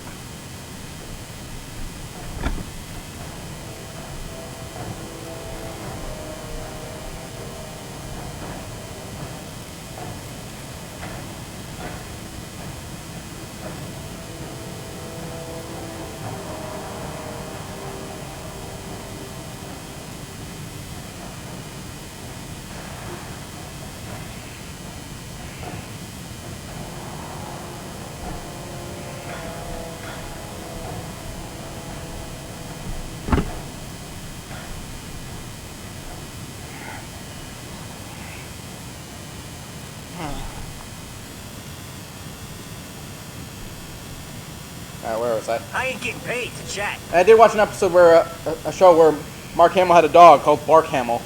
Speaker 6: Where was I?
Speaker 3: I ain't getting paid to chat.
Speaker 6: I did watch an episode where a show where Mark Hamill had a dog called Bark Hamill.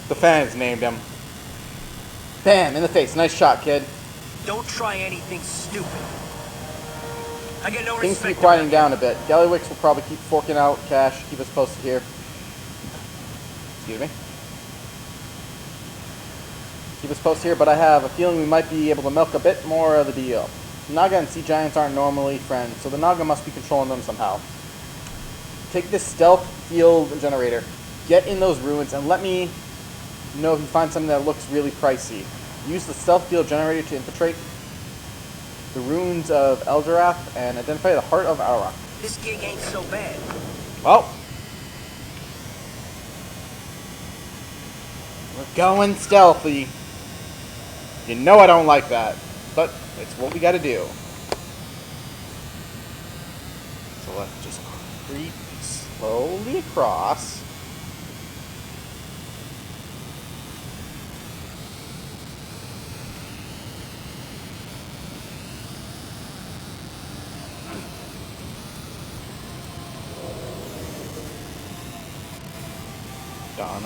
Speaker 6: The fans named him. Bam! In the face. Nice shot, kid.
Speaker 3: Don't try anything stupid. I get no
Speaker 6: Things to be
Speaker 3: respect
Speaker 6: quieting
Speaker 3: around
Speaker 6: down a bit. Gallywicks will probably keep forking out cash, keep us posted here. Excuse me. Keep us posted here, but I have a feeling we might be able to milk a bit more of the deal. Naga and sea giants aren't normally friends, so the Naga must be controlling them somehow. Take this stealth field generator, get in those ruins, and let me know if you find something that looks really pricey. Use the stealth field generator to infiltrate the ruins of Azshara and identify the heart of Aura.
Speaker 3: This gig ain't so bad.
Speaker 6: Well, we're going stealthy. You know I don't like that, but it's what we gotta do. So let's just creep slowly across.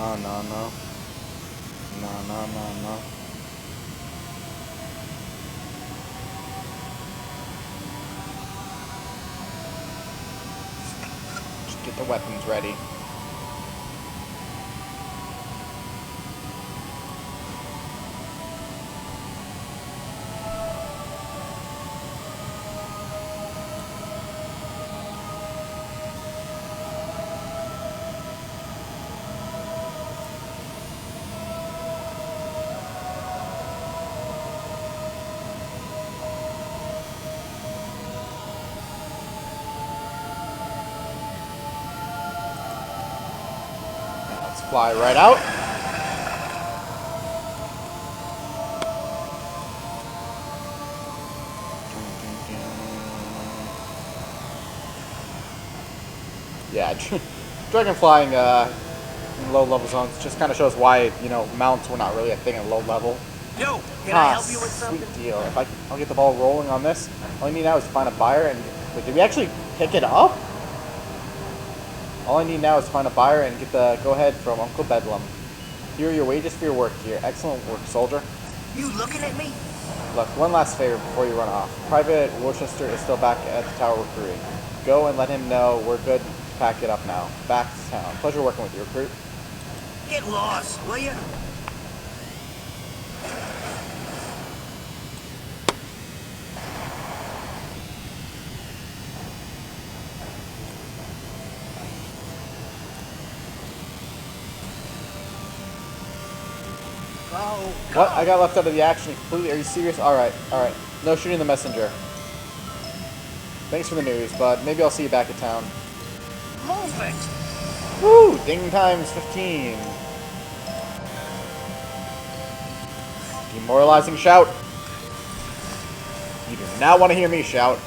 Speaker 6: No. Just get the weapons ready.
Speaker 1: Fly right out. Yeah, dragon flying in low level zones just kind of shows why, you know, mounts were not really a thing at low level.
Speaker 3: Yo, can I help you with something?
Speaker 1: Sweet deal. If I'll get the ball rolling on this. All I need now is to find a buyer and... Wait, did we actually pick it up? All I need now is to find a buyer and get the go-ahead from Uncle Bedlam. Here are your wages for your work here. Excellent work, soldier.
Speaker 3: You looking at me?
Speaker 1: Look, one last favor before you run off. Private Worcester is still back at the tower recruiting. Go and let him know we're good to pack it up now. Back to town. Pleasure working with you, recruit.
Speaker 3: Get lost, will you?
Speaker 1: What? I got left out of the action completely. Are you serious? Alright, alright. No shooting the messenger. Thanks for the news, bud. Maybe I'll see you back at town.
Speaker 3: Move it!
Speaker 1: Woo! Ding times 15. Demoralizing shout. You do not want to hear me shout.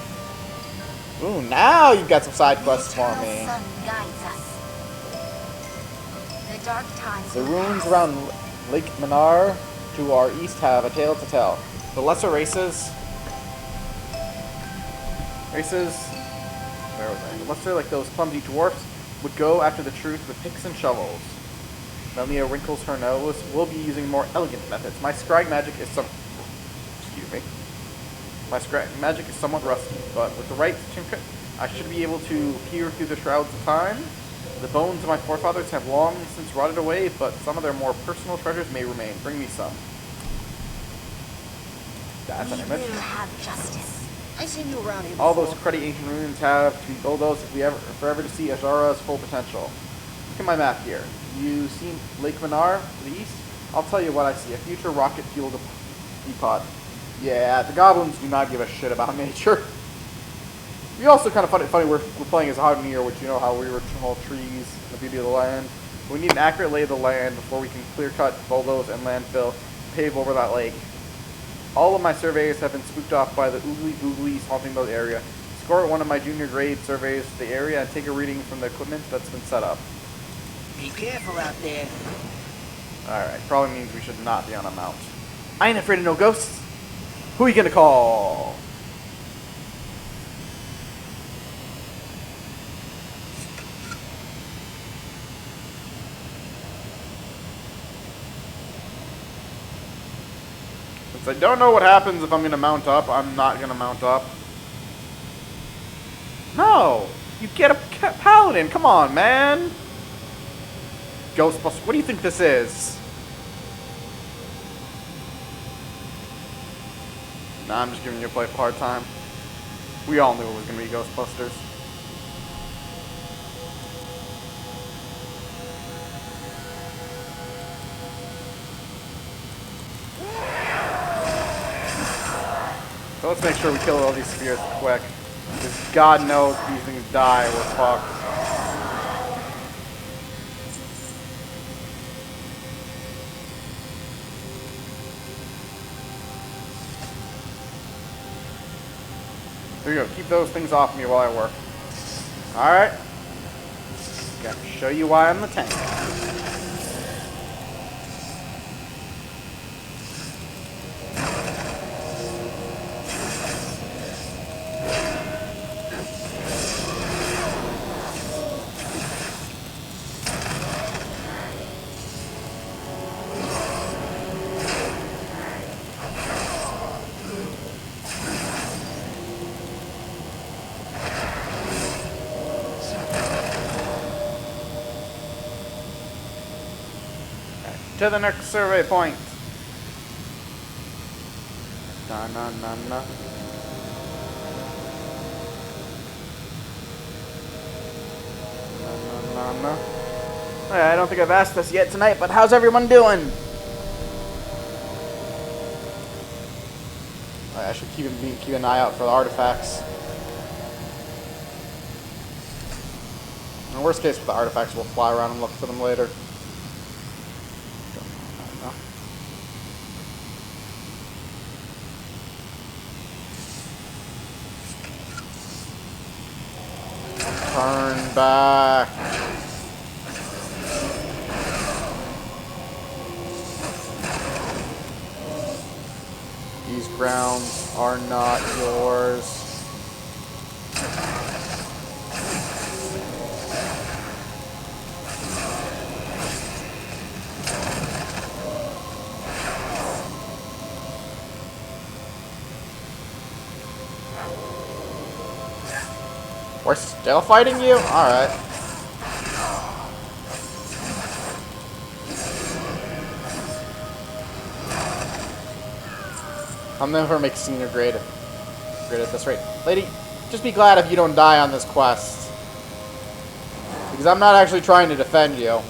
Speaker 1: Ooh, now you've got some side quests for
Speaker 2: The
Speaker 1: me.
Speaker 2: sun guides us. The dark times.
Speaker 1: The ruins around Lake Minar to our east have a tale to tell. The lesser races... Where was I? The lesser, like those clumsy dwarfs, would go after the truth with picks and shovels. Melnia wrinkles her nose. We'll be using more elegant methods. My scrying magic is My scrying magic is somewhat rusty, but with the right trinket, I should be able to peer through the shrouds of time. The bones of my forefathers have long since rotted away, but some of their more personal treasures may remain. Bring me some. That's an image.
Speaker 2: We will have justice.
Speaker 3: I seen you around here
Speaker 1: All
Speaker 3: before.
Speaker 1: those cruddy ancient ruins have to be bulldozed if we ever forever to see Azshara's full potential. Look at my map here. You see Lake Minar to the east? I'll tell you what I see. A future rocket-fueled teapot. Yeah, the goblins do not give a shit about nature. We also kind of funny we're playing as Hogneer, which you know how we were all trees, the beauty of the land. We need an accurate lay of the land before we can clear cut, bulldoze, and landfill, pave over that lake. All of my surveys have been spooked off by the oogly googlies haunting the area. Score one of my junior grade surveys to the area and take a reading from the equipment that's been set up.
Speaker 3: Be careful out there.
Speaker 1: Alright, probably means we should not be on a mount. I ain't afraid of no ghosts. Who are you gonna call? Since I don't know what happens if I'm gonna mount up, I'm not gonna mount up. No! You get a paladin! Come on, man! Ghostbusters, what do you think this is? Nah, I'm just giving you a play hard time. We all knew it was gonna be Ghostbusters. So let's make sure we kill all these spheres quick. Because God knows if these things die, we're fucked. There you go. Keep those things off me while I work. Alright. Gotta show you why I'm the tank. To the next survey point. Na na na na. Na na na na. I don't think I've asked this yet tonight, but how's everyone doing? I should keep an eye out for the artifacts. In the worst case with the artifacts, we'll fly around and look for them later.
Speaker 6: Turn back. These grounds are not yours. We're still fighting you? Alright. I'll never make senior grade at this rate. Lady, just be glad if you don't die on this quest. Because I'm not actually trying to defend you.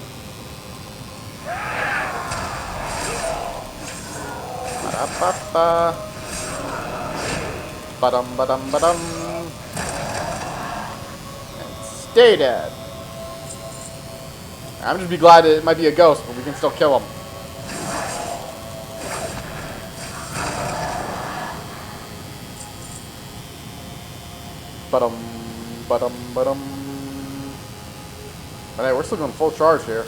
Speaker 6: Ba-da-ba-ba. Ba-dum, ba-dum, ba-dum. And stay dead. I'm just be glad it might be a ghost, but we can still kill him. Ba-dum, ba-dum, ba-dum. But hey, we're still going full charge here.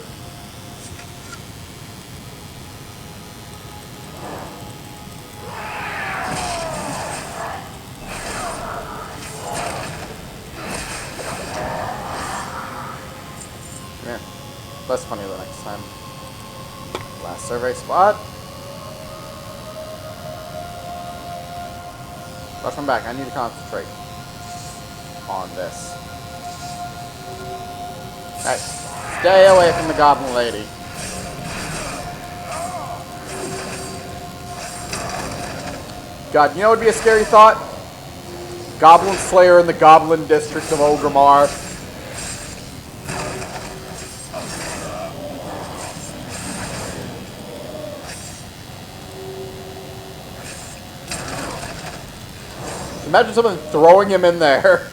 Speaker 6: Yeah, less funny the next time. Last survey spot. Rush from back. I need to concentrate on this. Hey, stay away from the goblin lady. God, you know what would be a scary thought? Goblin Slayer in the Goblin District of Orgrimmar. Imagine someone throwing him in there.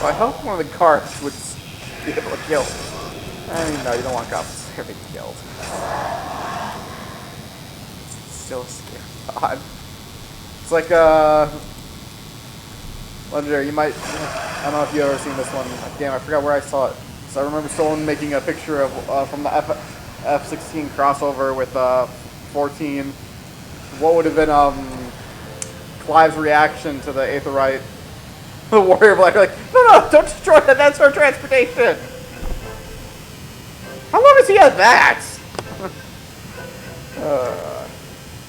Speaker 6: Well, I hope one of the guards would be able to kill. I mean, no, you don't want goblins to be killed. Still a scary thought. It's like, Legendary, you might, I don't know if you've ever seen this one game, I forgot where I saw it. So I remember someone making a picture of, from the F16 crossover with, 14. What would have been, Clive's reaction to the Aetherite. The warrior like, no, don't destroy that. That's for transportation. How long has he had that?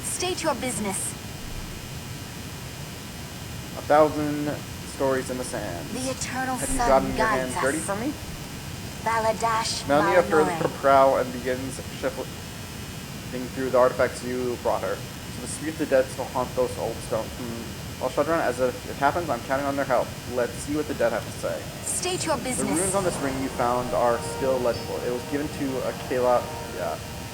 Speaker 2: State your business.
Speaker 6: 1,000 stories in the sand.
Speaker 2: The eternal
Speaker 6: Have you
Speaker 2: sun
Speaker 6: gotten your
Speaker 2: guides
Speaker 6: hands dirty
Speaker 2: us.
Speaker 6: for me?
Speaker 2: Baladash
Speaker 6: Melanie after
Speaker 2: Malnoy.
Speaker 6: the prow and begins shifting through the artifacts you brought her. So the spirit of the dead still haunt those old stones. Well, Shadren, as it happens, I'm counting on their help. Let's see what the dead have to say.
Speaker 2: State your
Speaker 6: The
Speaker 2: business.
Speaker 6: runes on this ring you found are still legible. It was given to Kayla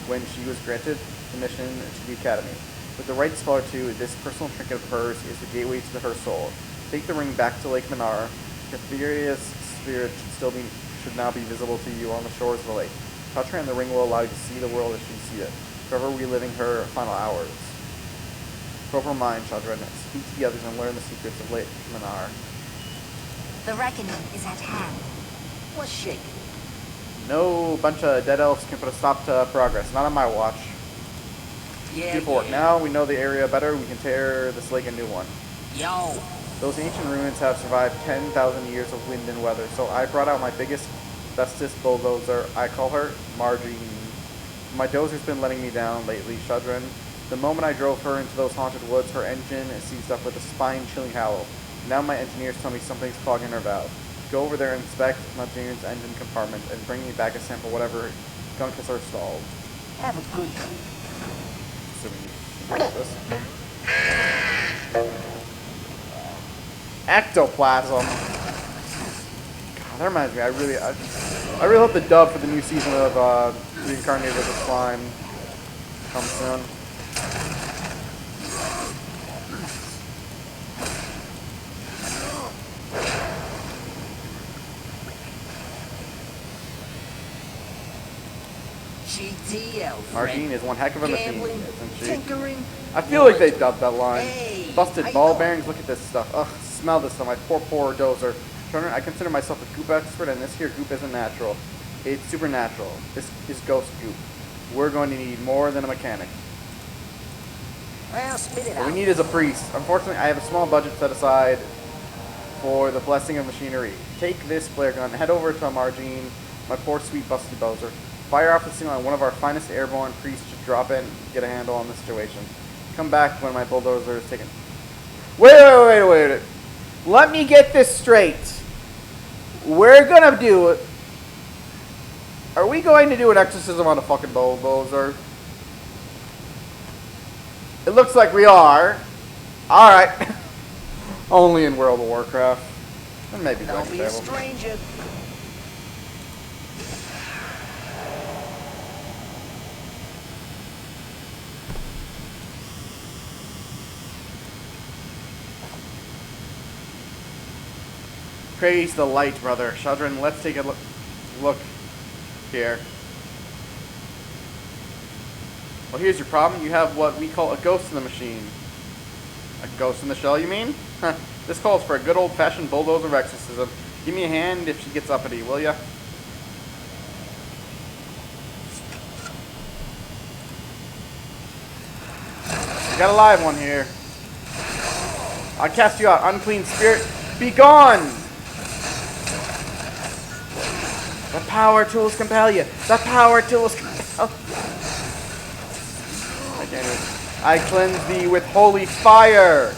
Speaker 6: when she was granted permission to the academy. With the right spell or two, this personal trinket of hers is the gateway to her soul. Take the ring back to Lake Minar. Catheria's spirit should now be visible to you on the shores of the lake. Touch her and the ring will allow you to see the world as she sees it, forever reliving her final hours. Go over mind, Shadren. Speak to the others and learn the secrets of Lake Minar.
Speaker 2: The reckoning is at hand.
Speaker 3: What's shaking?
Speaker 6: No bunch of dead elves can put a stop to progress. Not on my watch.
Speaker 3: Yeah,
Speaker 6: Beautiful work. Now we know the area better. We can tear this lake a new one.
Speaker 3: Yo,
Speaker 6: Those ancient ruins have survived 10,000 years of wind and weather, so I brought out my biggest, bestest bulldozer. I call her Margie. My dozer's been letting me down lately, Shadren. The moment I drove her into those haunted woods, her engine seized up with a spine-chilling howl. Now my engineers tell me something's clogging her valve. Go over there and inspect Nigerian's engine compartment and bring me back a sample whatever gunk has her stalled.
Speaker 3: have a good one.
Speaker 6: Assuming you can do this. Ectoplasm. God, That reminds me, I really hope the dub for the new season of Reincarnated with the Slime comes soon.
Speaker 3: GTL,
Speaker 6: Margine is one heck of a machine,
Speaker 3: Gambling,
Speaker 6: isn't she?
Speaker 3: tinkering.
Speaker 6: I feel like they dubbed that line.
Speaker 3: Hey,
Speaker 6: Busted
Speaker 3: how you
Speaker 6: ball
Speaker 3: doing?
Speaker 6: bearings, look at this stuff. Ugh, smell this stuff, my poor dozer. Turner, I consider myself a goop expert, and this here goop isn't natural. It's supernatural. This is ghost goop. We're going to need more than a mechanic.
Speaker 3: Well, spit it
Speaker 6: What we
Speaker 3: out.
Speaker 6: need is a priest. Unfortunately, I have a small budget set aside for the blessing of machinery. Take this flare gun, head over to Margine, my poor sweet busty bozer. Fire off the ceiling on one of our finest airborne priests to drop in and get a handle on the situation. Come back when my bulldozer is taken. Wait.
Speaker 1: Let me get this straight. We're gonna do it. Are we going to do an exorcism on a fucking bulldozer? It looks like we are. Alright.
Speaker 6: Only in World of Warcraft. And maybe
Speaker 3: Don't be a
Speaker 6: Table.
Speaker 3: stranger.
Speaker 6: Praise the light, brother. Shadren, let's take a look here. Well, here's your problem. You have what we call a ghost in the machine. A ghost in the shell, you mean? Huh. This calls for a good old-fashioned bulldozer of exorcism. Give me a hand if she gets uppity, will ya? We got a live one here. I cast you out, unclean spirit. Be gone! The power tools compel you. The power tools compel. I can't even. I cleanse thee with holy fire.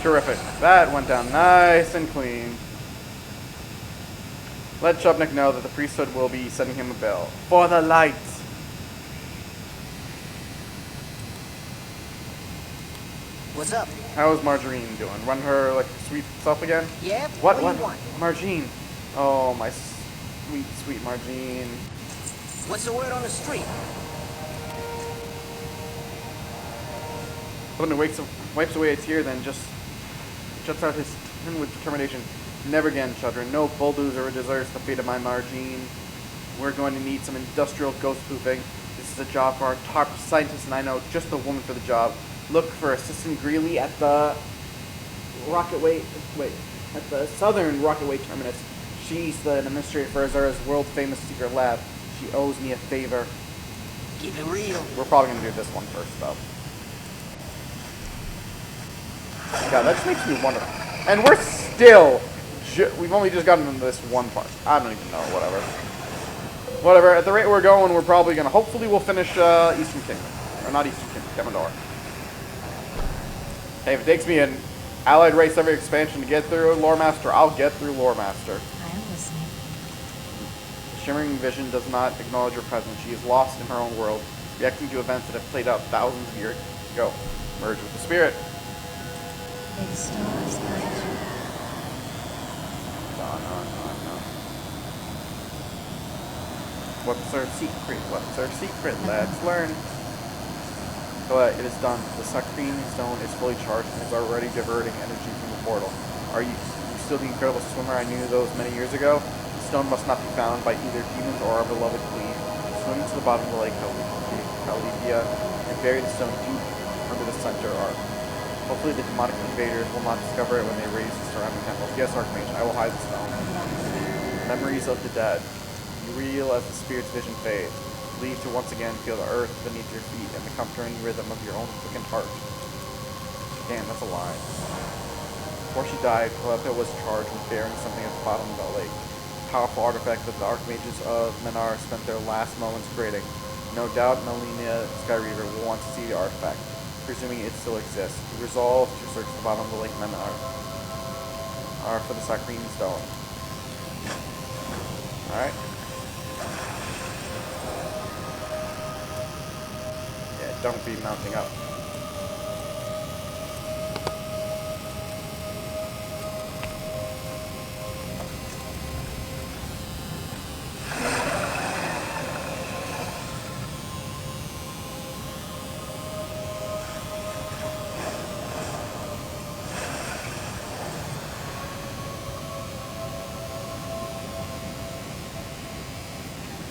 Speaker 6: Terrific. That went down nice and clean. Let Chubnik know that the priesthood will be sending him a bill. For the light.
Speaker 3: What's up?
Speaker 6: How is Margarine doing? Run her like sweet stuff again?
Speaker 3: Yeah?
Speaker 6: What?
Speaker 3: do you want?
Speaker 6: Margine. Oh, my sweet Margine.
Speaker 3: What's the word on the street?
Speaker 6: Someone who wipes away a tear, then just shuts out his tongue with determination. Never again, Shadren. No bulldozer deserves the fate of my Margine. We're going to need some industrial ghost pooping. This is a job for our top scientists, and I know just the woman for the job. Look for Assistant Greeley at the at the Southern Rocketway Terminus. She's the administrator for Azshara's world-famous secret lab. She owes me a favor.
Speaker 3: Keep it real.
Speaker 6: We're probably going to do this one first, though. Yeah, that just makes me wonder. And we're still... we've only just gotten into this one part. I don't even know, whatever. Whatever, at the rate we're going, we're probably going to... Hopefully we'll finish Eastern Kingdom. Or not Eastern Kingdom, Demandor. Hey, if it takes me an allied race every expansion to get through Lore Master, I'll get through Lore Master.
Speaker 2: I'm listening.
Speaker 6: The Shimmering Vision does not acknowledge her presence. She is lost in her own world, reacting to events that have played out thousands of years ago. Merge with the Spirit.
Speaker 2: May the stars guide you.
Speaker 6: No. What's our secret? What's our secret? Let's learn. But it is done. The Sacrine Stone is fully charged and is already diverting energy from the portal. Are you still the incredible swimmer I knew those many years ago? The stone must not be found by either demons or our beloved queen. Swim to the bottom of the lake, Calithia, and bury the stone deep under the center arc. Hopefully the demonic invaders will not discover it when they raise the surrounding temples. Yes, Archmage, I will hide the stone. Memories of the dead. You reel as the spirit's vision fades. Leave to once again feel the earth beneath your feet and the comforting rhythm of your own quickened heart. Damn, that's a lie. Before she died, Calepta was charged with bearing something at the bottom of the lake. Powerful artifact that the Archmages of Menar spent their last moments creating. No doubt Melina Skyreaver will want to see the artifact, presuming it still exists. He resolved to search the bottom of the lake Menar for the Sacrine Stone. Alright. Yeah, don't be mounting up.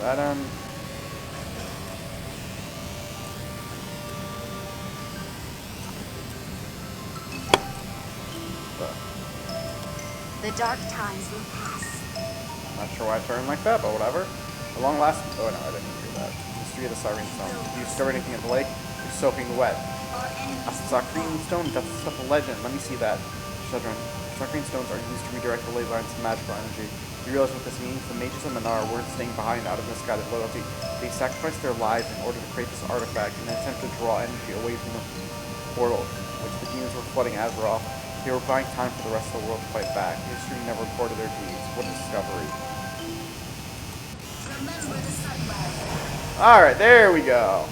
Speaker 6: That
Speaker 2: The dark times will pass.
Speaker 6: Not sure why I turned like that, but whatever. Along last... Oh, no, I didn't hear that. Mystery of the Cyrene Stone. Do you discover anything in the lake? You're soaking wet. A Cyrene Stone? That's the stuff of legend. Let me see that. Shadren. Cyrene Stones are used to redirect the ley lines to magical energy. You realize what this means? The mages of Minar weren't staying behind out of misguided loyalty. They sacrificed their lives in order to create this artifact in an attempt to draw energy away from the portal, which the demons were flooding Azshara. They were buying time for the rest of the world to fight back. History never recorded their deeds. What a discovery.
Speaker 2: Remember the sunlight.
Speaker 6: Alright, there we go.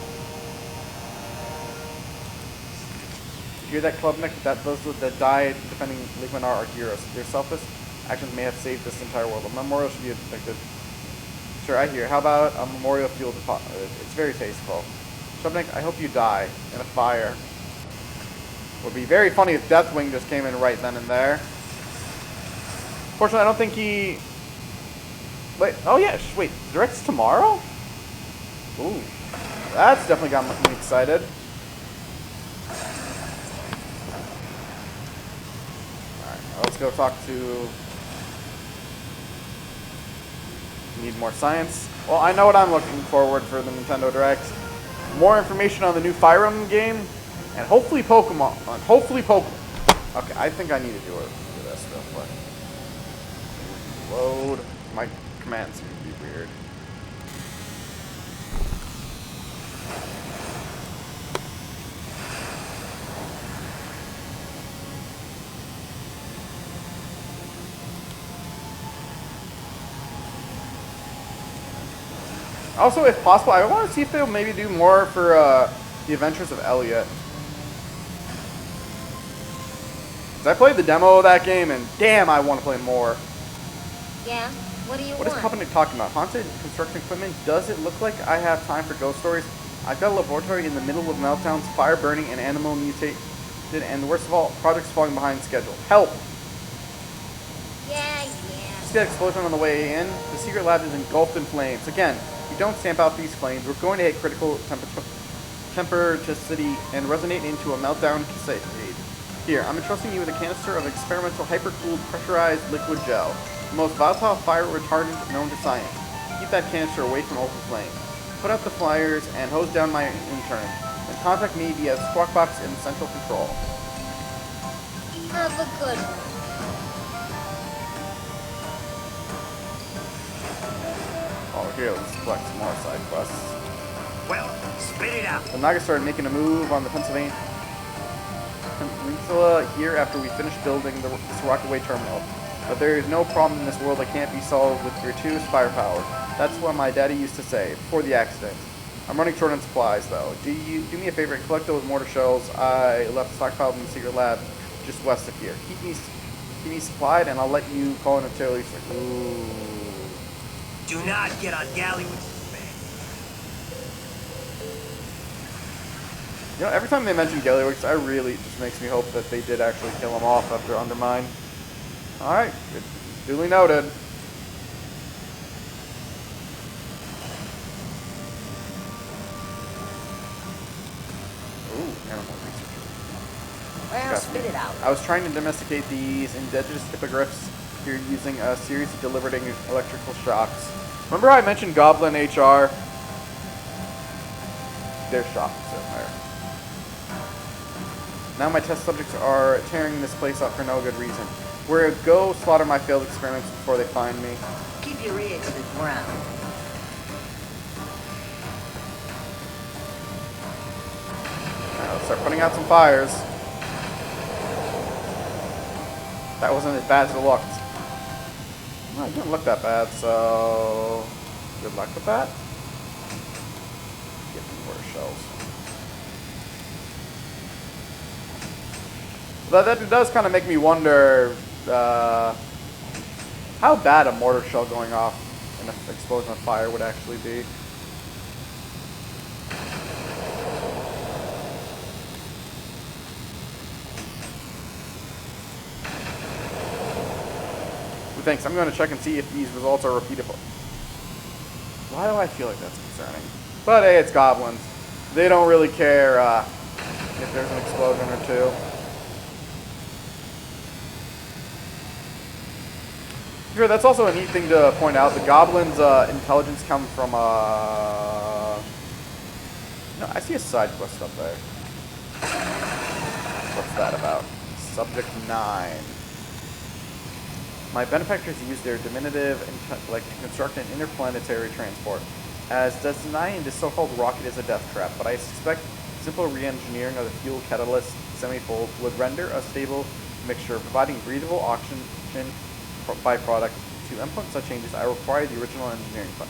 Speaker 6: You hear that, Klubnik? That those that died defending Lake Minar are heroes. Their selfless actions may have saved this entire world. A memorial should be depicted. Sure, I hear. How about a memorial fueled deposit? It's very tasteful. Klubnik, I hope you die in a fire. Would be very funny if Deathwing just came in right then and there. Fortunately, I don't think he... Wait, oh yeah, wait, Direct's tomorrow? Ooh, that's definitely got me excited. Alright, let's go talk to... Need more science. Well, I know what I'm looking forward for the Nintendo Direct. More information on the new Fire Emblem game. And hopefully Pokemon. Hopefully Pokemon. Okay, I think I need to do this real quick. Load. My commands seem to be weird. Also, if possible, I want to see if they'll maybe do more for the Adventures of Elliot. I played the demo of that game, and damn, I want to play more.
Speaker 2: Yeah? What do you
Speaker 6: What is
Speaker 2: want?
Speaker 6: Kopenick talking about? Haunted construction equipment? Does it look like I have time for ghost stories? I've got a laboratory in the middle of meltdowns, fire burning, and animal mutated, and worst of all, projects falling behind schedule. Help!
Speaker 2: Yeah.
Speaker 6: See that explosion on the way in? The secret lab is engulfed in flames. Again, if you don't stamp out these flames, we're going to hit critical temperaturicity and resonate into a meltdown cascade. Here, I'm entrusting you with a canister of experimental hyper-cooled pressurized liquid gel, the most volatile fire retardant known to science. Keep that canister away from open flame. Put out the flyers and hose down my intern. Then contact me via the squawk box in central control.
Speaker 2: Have a good one.
Speaker 6: Oh, here, let's collect some more side quests.
Speaker 3: Well, spit it out.
Speaker 6: The Naga started making a move on the Pennsylvania Peninsula here after we finished building this rocketway terminal. But there is no problem in this world that can't be solved with gratuitous firepower. That's what my daddy used to say, before the accident. I'm running short on supplies, though. Do me a favor and collect those mortar shells I left stockpiled in the secret lab just west of here. Keep me supplied, and I'll let you call in a tail Easter. Ooh.
Speaker 3: Do not get on galley with
Speaker 6: You know, every time they mention Galleyworks, I really just makes me hope that they did actually kill him off after Undermine. Alright, duly noted. Ooh, animal researcher.
Speaker 5: Well, spit it out.
Speaker 6: I was trying to domesticate these indigenous hippogriffs here using a series of deliberating electrical shocks. Remember how I mentioned Goblin HR? Their shock is in there. Now my test subjects are tearing this place up for no good reason. We're gonna go slaughter my failed experiments before they find me.
Speaker 5: Keep your ear to the ground.
Speaker 6: Now let's start putting out some fires. That wasn't as bad as it looked. Well, it didn't look that bad, so good luck with that. Get some more shells. But that does kind of make me wonder how bad a mortar shell going off in an explosion of fire would actually be. Thanks. I'm going to check and see if these results are repeatable. Why do I feel like that's concerning? But hey, it's goblins. They don't really care if there's an explosion or two. Sure, that's also a neat thing to point out. The goblins' intelligence comes from no, I see a side quest up there. What's that about? Subject 9. My benefactors use their diminutive intellect to construct an interplanetary transport. As designed, this so-called rocket is a death trap, but I suspect simple re-engineering of the fuel catalyst semi-fold would render a stable mixture, providing breathable oxygen byproduct. To implement such changes, I require the original engineering plan.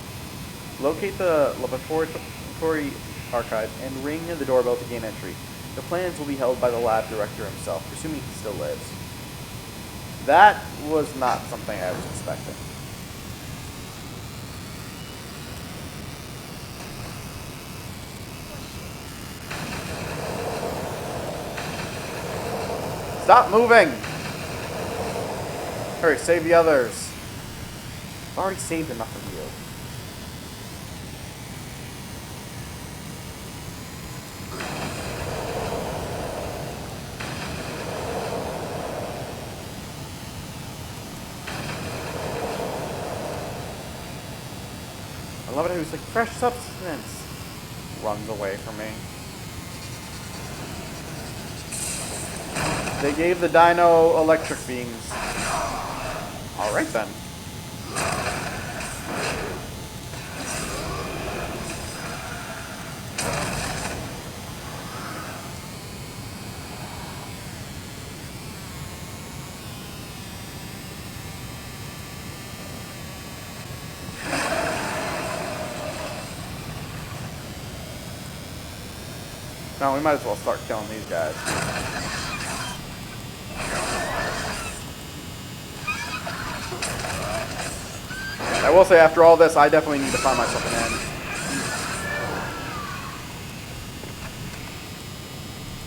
Speaker 6: Locate the laboratory archive and ring the doorbell to gain entry. The plans will be held by the lab director himself, presuming he still lives. That was not something I was expecting. Stop moving! Hurry, save the others. I've already saved enough of you. I love it. It was like fresh substance. Runs away from me. They gave the dino electric beams. Alright then. No, we might as well start killing these guys. I will say, after all this, I definitely need to find myself an end.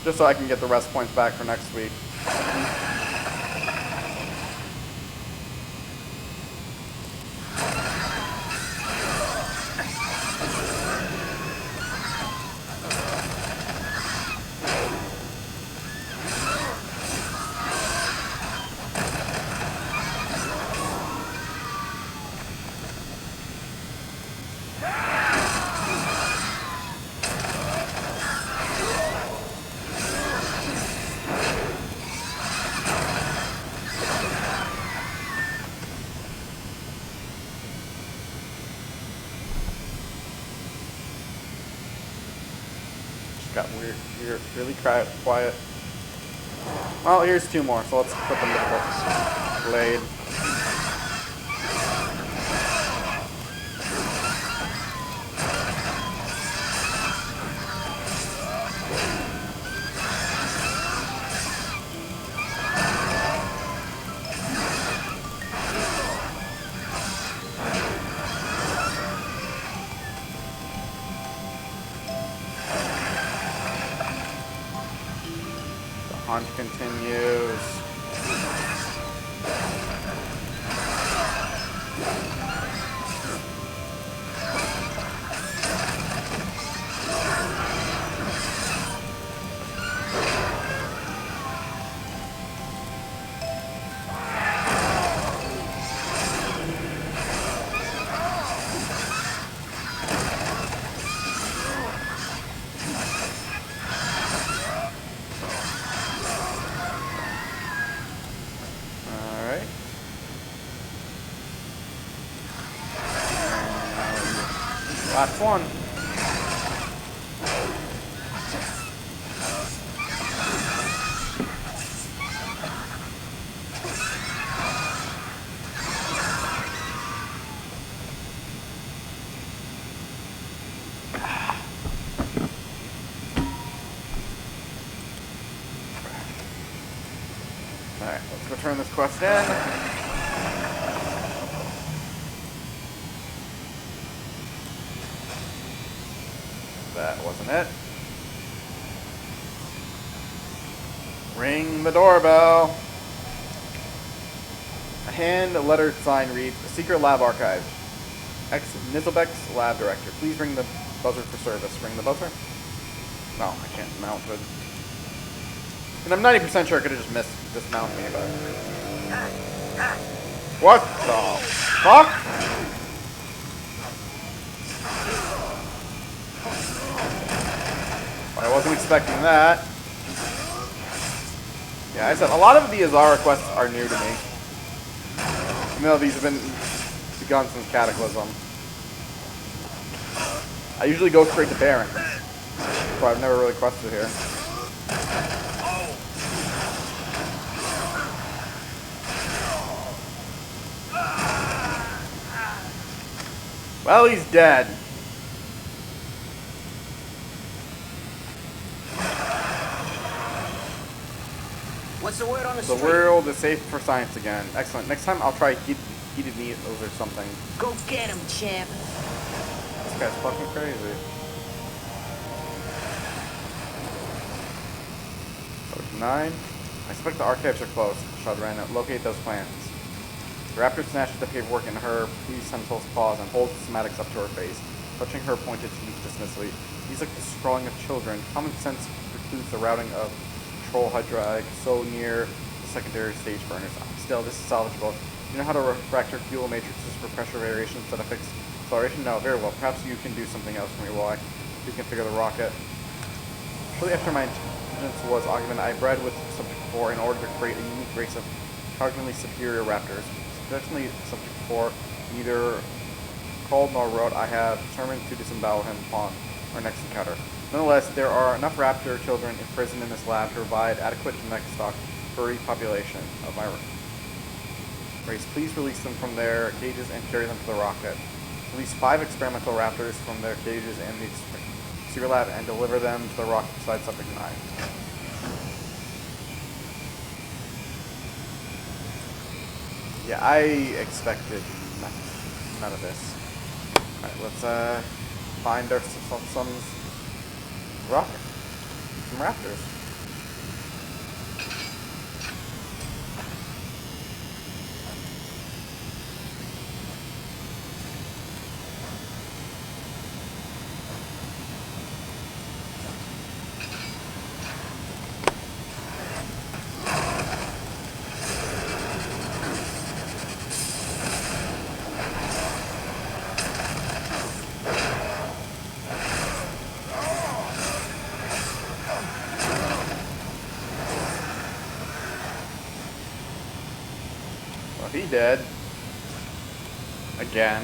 Speaker 6: Just so I can get the rest points back for next week. Got weird, really quiet. Well, here's two more, so let's put them to the blade. Hunt continues. Last one. Alright, let's go turn this quest in. That wasn't it. Ring the doorbell. A hand-lettered sign reads, "Secret Lab Archive. Ex-Nizzlebeck's Lab Director. Please ring the buzzer for service." Ring the buzzer? No, I can't mount it. And I'm 90% sure I could have just dismounted me, but... What the fuck? I wasn't expecting that. Yeah, I said, a lot of the Azshara quests are new to me. Even though these have been begun since Cataclysm. I usually go straight to Baron, so I've never really quested here. Well, he's dead.
Speaker 3: What's the word on the
Speaker 6: The
Speaker 3: street?
Speaker 6: world is safe for science again. Excellent. Next time I'll try heated needles or something.
Speaker 3: Go get him, champ.
Speaker 6: This guy's fucking crazy. Code 9. I suspect the archives are close. Shadren, locate those plans. The raptor snatches the paperwork in her pre-sentinel's paws and holds the schematics up to her face, touching her pointed teeth dismissively. He's like the scrawling of children. Common sense precludes the routing of control hydraulic so near the secondary stage burners. Still, this is salvageable. You know how to refractor fuel matrices for pressure variations that affects acceleration? No, very well. Perhaps you can do something else for me while I reconfigure the rocket. Shortly after my intelligence was augmented, I bred with Subject 4 in order to create a unique race of cognitively superior raptors. Definitely Subject 4 neither called nor wrote. I have determined to disembowel him upon our next encounter. Nonetheless, there are enough raptor children imprisoned in this lab to provide adequate genetic stock for repopulation of my race. Please release them from their cages and carry them to the rocket. Release 5 experimental raptors from their cages and the secret lab and deliver them to the rocket beside Subject 9. Yeah, I expected none of this. Alright, let's find ourselves some rocket. Some raptors. He dead. Again.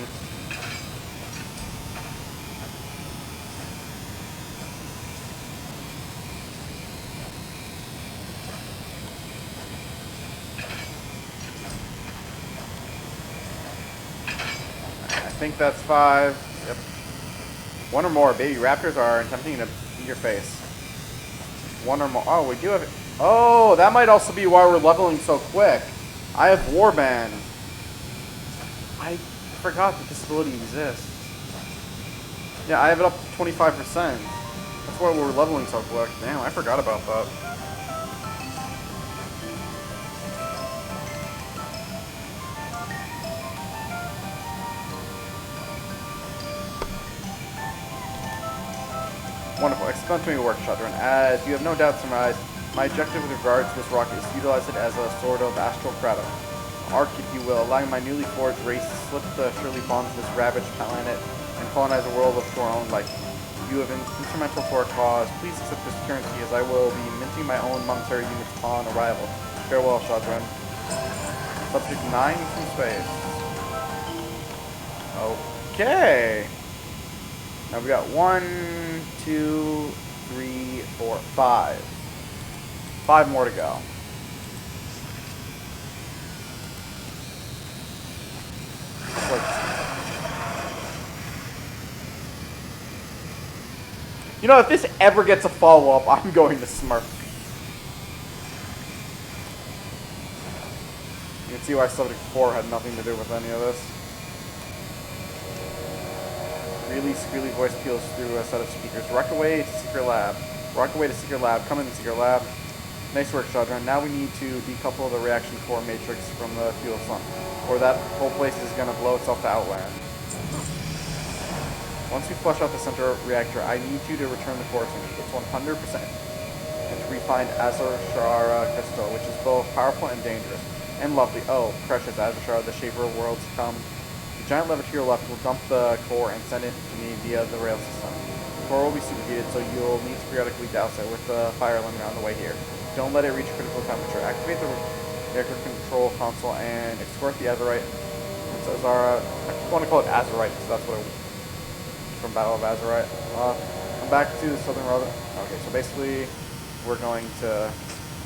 Speaker 6: I think that's 5. Yep. 1 or more. Baby raptors are attempting to eat your face. 1 or more. Oh, we do have it. Oh, that might also be why we're leveling so quick. I have Warband. I forgot that this ability exists. Yeah, I have it up to 25%. That's why we're leveling so quick. Damn, I forgot about that. Wonderful. Explanatory work, Shadren. As you have no doubt surmised, my objective with regards to this rocket is to utilize it as a sort of astral cradle. Arc, if you will, allowing my newly forged race to slip the surely bonds of this ravaged planet and colonize a world of our own like. You have been instrumental to our cause. Please accept this currency as I will be minting my own monetary units upon arrival. Farewell, Shadren. Subject 9 from space. Okay. Now we got 1, 2, 3, 4, 5. 5 more to go. You know, if this ever gets a follow-up, I'm going to smurf. You can see why Subject 4 had nothing to do with any of this. Really squealy voice peels through a set of speakers. Rock away to Secret Lab. Rock away to Secret Lab. Come in the Secret Lab. Nice work, Shadren. Now we need to decouple the reaction core matrix from the fuel slump, or that whole place is going to blow itself to Outland. Once we flush out the center reactor, I need you to return the core to me. It's 100%. And to refine Azshara crystal, which is both powerful and dangerous. And lovely. Oh, precious Azshara, the shaper of worlds, come. The giant lever to your left will dump the core and send it to me via the rail system. The core will be superheated, so you'll need to periodically douse it with the fire limiter on the way here. Don't let it reach critical temperature. Activate the reactor control console and escort the Azerite. It's Azshara. I want to call it Azerite because that's what it from Battle of Azerite. Come back to the southern road. Okay, so basically we're going to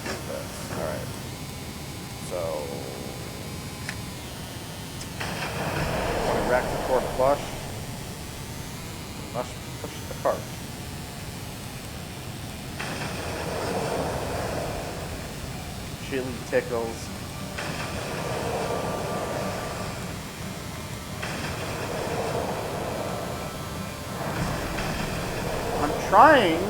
Speaker 6: this. Alright. So want to reactor core flush. Push the cart. Chili tickles. I'm trying.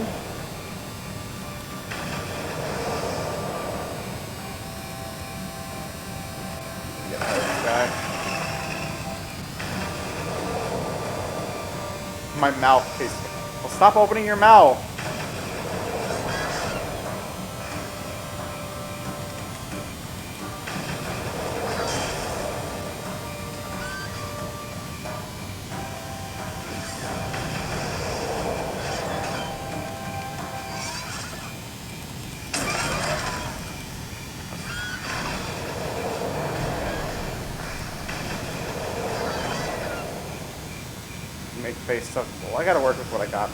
Speaker 6: Get out of this guy. My mouth tastes. Well, stop opening your mouth. Make face stuff. Well, I gotta work with what I got.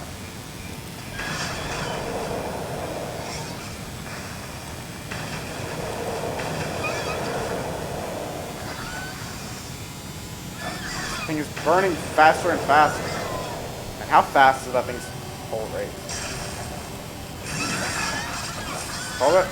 Speaker 6: This thing is burning faster and faster. And how fast is that thing's whole rate? Hold it.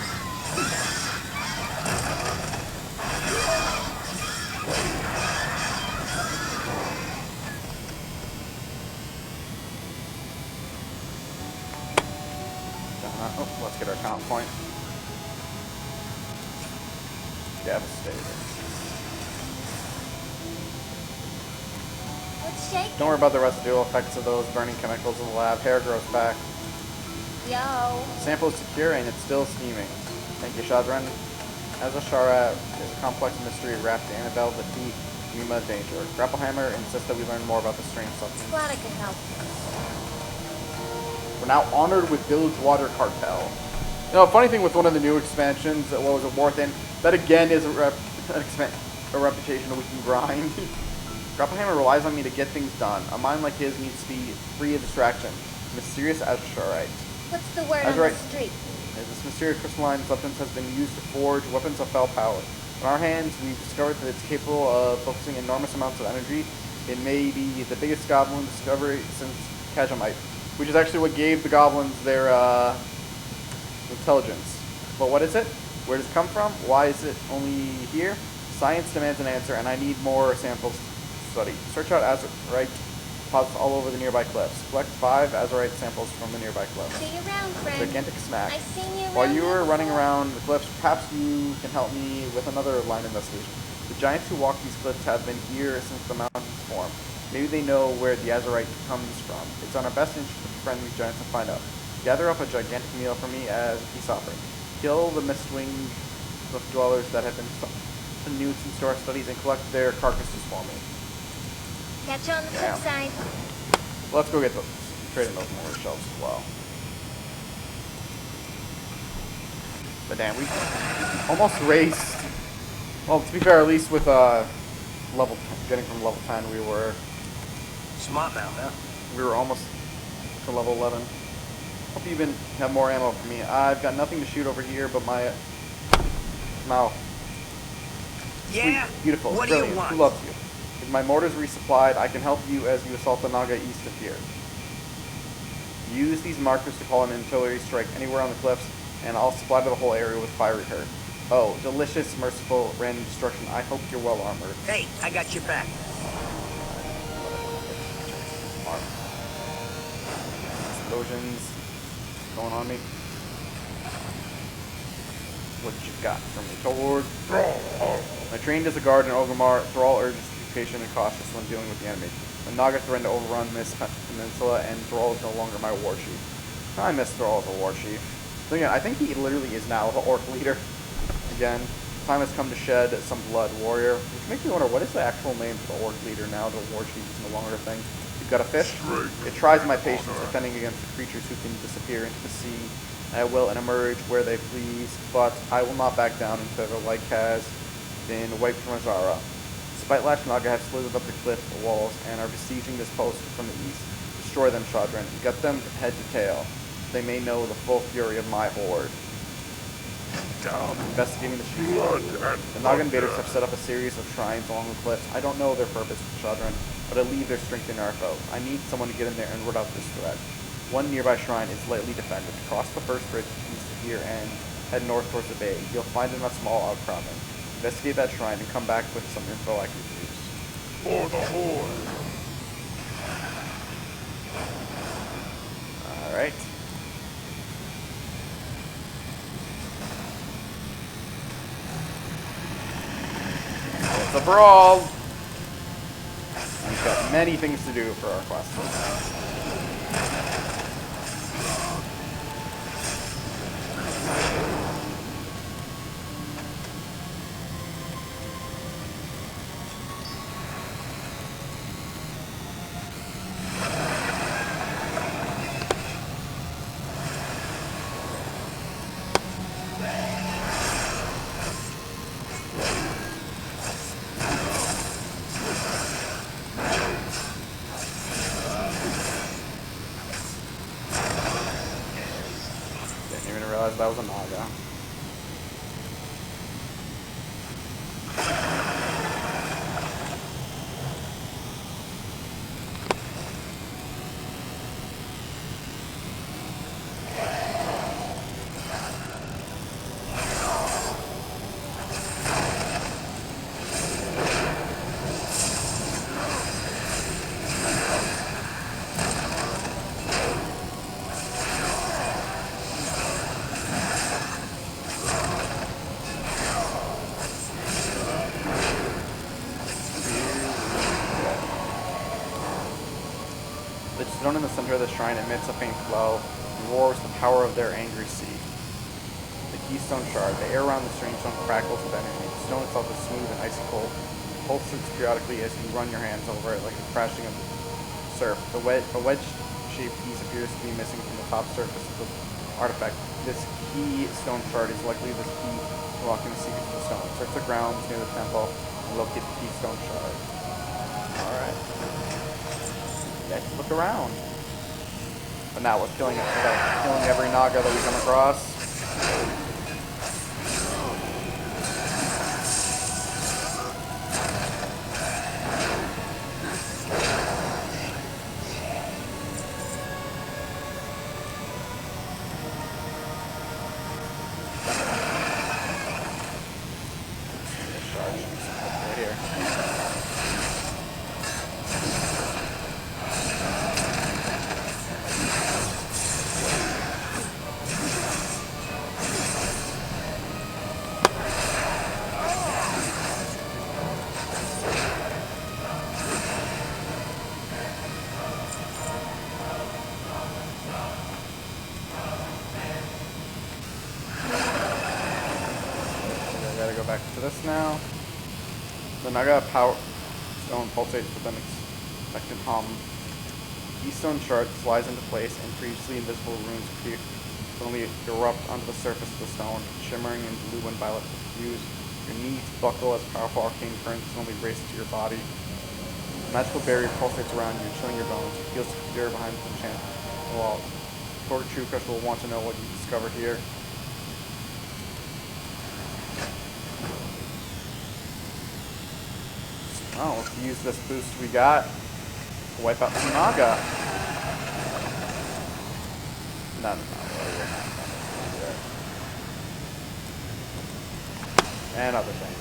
Speaker 6: Oh, let's get our count point. Devastated.
Speaker 2: What's shaking?
Speaker 6: Don't worry about the residual effects of those burning chemicals in the lab. Hair grows back.
Speaker 2: Yo.
Speaker 6: Sample is secure and it's still steaming. Thank you, Shadren. Azshara is a complex mystery wrapped in Annabelle, the Thief, Yuma, Danger. Grapplehammer insists that we learn more about the strange substance.
Speaker 2: Glad I could help.
Speaker 6: We're now honored with Village Water Cartel. You know, a funny thing with one of the new expansions, what was it, Warthin, that again is a reputation we can grind. Grapplehammer relies on me to get things done. A mind like his needs to be free of distraction. Mysterious Azsharite.
Speaker 2: What's the word on the street?
Speaker 6: This mysterious crystalline substance has been used to forge weapons of fell power. In our hands, we've discovered that it's capable of focusing enormous amounts of energy. It may be the biggest goblin discovery since Kajamite, which is actually what gave the goblins their intelligence. But what is it? Where does it come from? Why is it only here? Science demands an answer, and I need more samples to study. Search out Azerite deposits all over the nearby cliffs. Collect 5 Azerite samples from the nearby cliffs.
Speaker 2: See you around, friend.
Speaker 6: Gigantic snack.
Speaker 2: I've seen you around.
Speaker 6: While you were running around the cliffs, perhaps you can help me with another line investigation. The giants who walk these cliffs have been here since the mountains formed. Maybe they know where the Azerite comes from. It's on our best interest to befriend these giants and find out. Gather up a gigantic meal for me as a peace offering. Kill the mist-winged cliff dwellers that have been nuisance to our studies and collect their carcasses for me.
Speaker 2: Catch you on the flip side.
Speaker 6: Let's go get those. Trade in those more shells as well. But damn, we almost raced. Well, to be fair, at least with getting from level 10, we were
Speaker 3: Smart mouth, huh?
Speaker 6: we were almost to level 11. Hope you even have more ammo for me. I've got nothing to shoot over here, but my mouth.
Speaker 3: Yeah.
Speaker 6: Sweet, beautiful,
Speaker 3: What
Speaker 6: brilliant.
Speaker 3: do you want?
Speaker 6: Who loves you? With my mortars resupplied, I can help you as you assault the Naga east of here. Use these markers to call an artillery strike anywhere on the cliffs, and I'll supply the whole area with fiery hurt. Oh, delicious, merciful, random destruction. I hope you're well armored.
Speaker 3: Hey, I got your back.
Speaker 6: Explosions going on me. What you got for me, Tord? My trained as a guard in Orgrimmar, Thrall urges to be patient and cautious when dealing with the enemy. When Naga threatened to overrun this peninsula, and Thrall is no longer my war chief. I miss Thrall as a war chief. So again, I think he literally is now the orc leader. Again, time has come to shed some blood, warrior. Which makes me wonder, what is the actual name for the orc leader now the war chief is no longer a thing? You've got a fish? It tries my patience defending against the creatures who can disappear into the sea. I will and emerge where they please, but I will not back down until the like has been wiped from Azshara. Despite Lash Naga have slithered up the cliff walls and are besieging this post from the east. Destroy them, Shadren. Gut them head to tail. They may know the full fury of my horde.
Speaker 4: Down.
Speaker 6: Investigating the sheep.
Speaker 4: Blood and
Speaker 6: The Naga invaders have set up a series of shrines along the cliffs. I don't know their purpose, Shadren, but I leave their strength in our foe. I need someone to get in there and root out this threat. One nearby shrine is lightly defended. Cross the first bridge east of here and head north towards the bay. You'll find it in a small outcropping. Investigate that shrine and come back with some info I can use.
Speaker 4: for the horde.
Speaker 6: Alright. It's a brawl! We've got many things to do for our quest. Didn't even realize that was a Naga. The stone in the center of the shrine emits a faint glow and roars the power of their angry sea. The keystone shard. The air around the strange stone crackles with energy. The stone itself is smooth and icy cold. It pulsates periodically as you run your hands over it like the crashing of surf. A wedge-shaped piece appears to be missing from the top surface of the artifact. This keystone shard is likely the key to unlocking the secrets of the stone. Search the grounds near the temple and locate the keystone shard. Alright. Let's look around. But now we're killing every Naga that we come across. Right here. I gotta go back to this now. The Naga power stone pulsates with an expectant hum. Keystone shard slides into place and previously invisible runes appear suddenly erupt onto the surface of the stone, shimmering in blue and violet hues. Your knees buckle as powerful arcane currents suddenly race to your body. A magical barrier pulsates around you, chilling your bones. It feels secure behind the enchant wall. Torque True Crusher will want to know what you discovered here. Oh, let's use this boost we got to wipe out some Naga. No. and other things.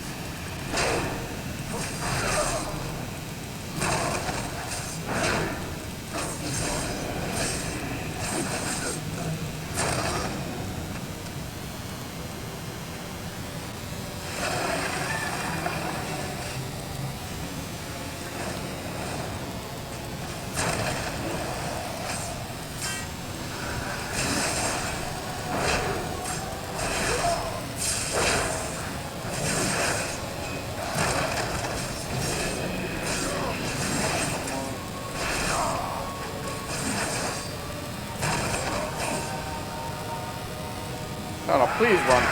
Speaker 6: No, no, please run.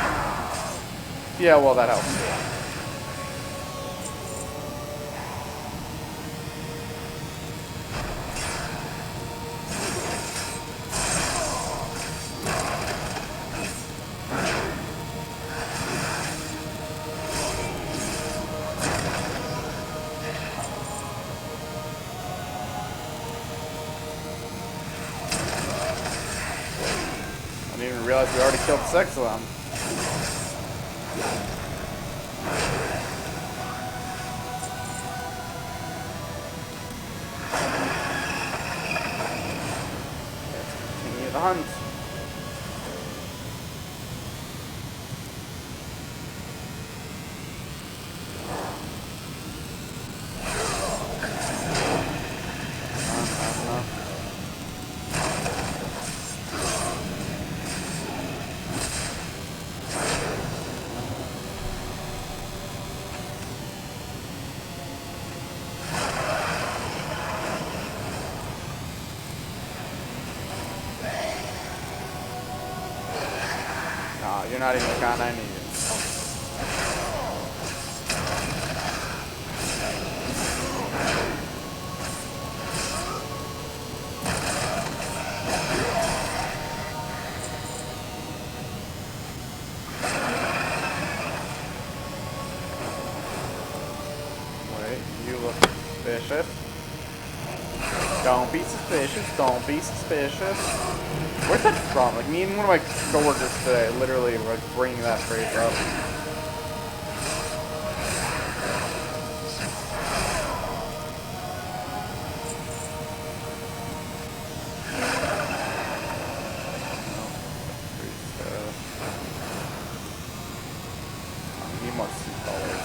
Speaker 6: Yeah, well, that helps. I didn't even realize we already killed 6 of them. Let's continue the hunt. You're not even the kind I needed. Wait, you look suspicious. Don't be suspicious, don't be suspicious. Where's that from? Like, me and one of my coworkers today literally were like bringing that phrase up. He must see colors.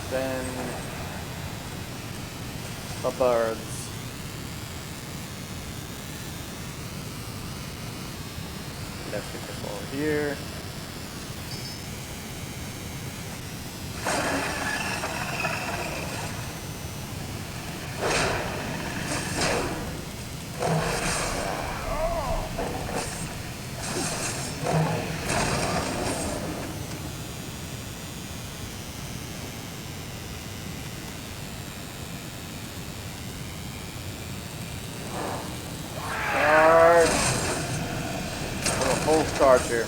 Speaker 6: Then the birds. Let's get this over here. Full charge here.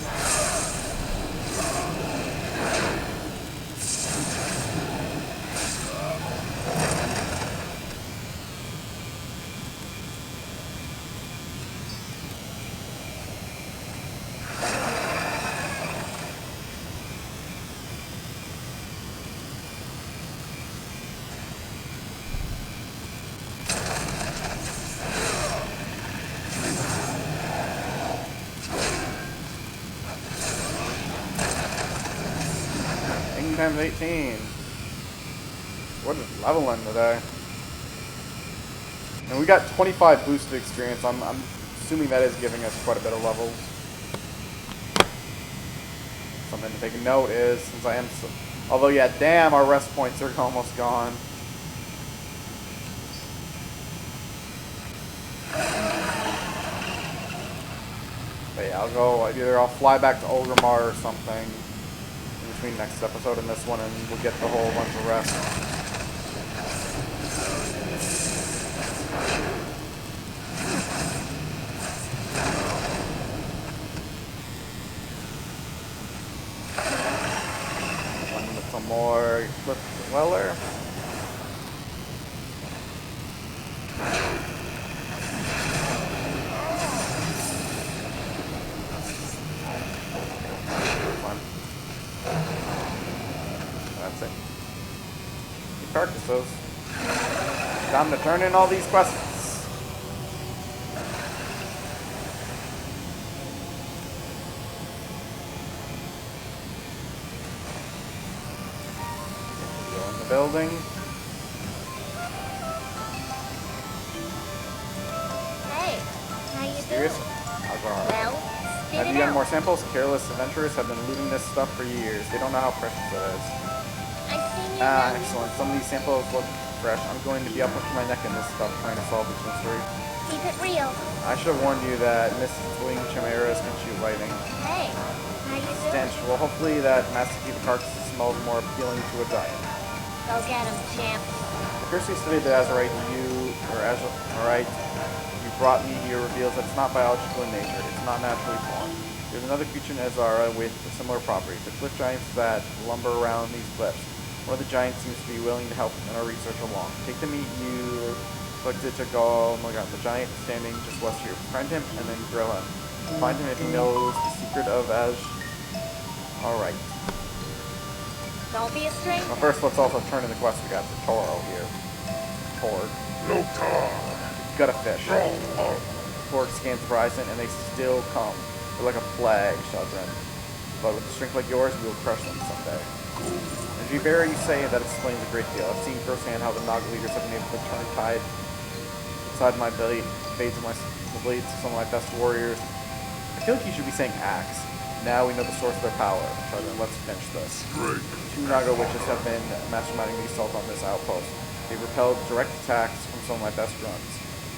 Speaker 6: times 18. What is leveling today? And we got 25 boosted experience. I'm assuming that is giving us quite a bit of levels. Something to take a note is, since I am so... Although, yeah, damn, our rest points are almost gone. But yeah, I'll fly back to Olgrimmar or something in between next episode and this one, and we'll get the whole bunch of rest. One with some more Cliff Dweller. That's it. The carcasses. Time to turn in all these quests. Go in the building.
Speaker 2: Hey, how you
Speaker 6: Serious?
Speaker 2: doing?
Speaker 6: Azshara.
Speaker 2: Well, spit
Speaker 6: Have
Speaker 2: it
Speaker 6: you got
Speaker 2: out.
Speaker 6: more samples? Careless adventurers have been looting this stuff for years. They don't know how precious it is.
Speaker 2: I've seen you
Speaker 6: Ah,
Speaker 2: around.
Speaker 6: excellent. Some of these samples look fresh. I'm going to be up to my neck in this stuff trying to solve this mystery.
Speaker 2: Keep it real.
Speaker 6: I should have warned you that mist-winged chimeras can shoot lightning.
Speaker 2: Hey, how you doing?
Speaker 6: Stench. Well, hopefully that masterpiece of carcass smells more appealing to a giant.
Speaker 2: Go get him, champ.
Speaker 6: The cursory study of the Azshara you brought me here reveals that it's not biological in nature. It's not naturally formed. There's another creature in Azshara with similar properties. The cliff giants that lumber around these cliffs. One of the giants seems to be willing to help in our research along. Take to meet you. Collected to go. Oh my god, the giant standing just west here. Find him and then grill him. Find him if he knows the secret of Alright.
Speaker 2: Don't be a stranger.
Speaker 6: Well, first, let's also turn in the quest we got for Toro here. Torg.
Speaker 4: No time.
Speaker 6: Got a fish. Torg scans the horizon and they still come. They're like a plague, Shadren. But with a strength like yours, we will crush them someday. And Jibera, you say that explains a great deal. I've seen firsthand how the Naga leaders have been able to turn tide inside my blades of the blades of some of my best warriors. I feel like you should be saying axe. Now we know the source of their power. Shadren, let's finish this. Two Naga witches have been masterminding the assault on this outpost. They've repelled direct attacks from some of my best runs.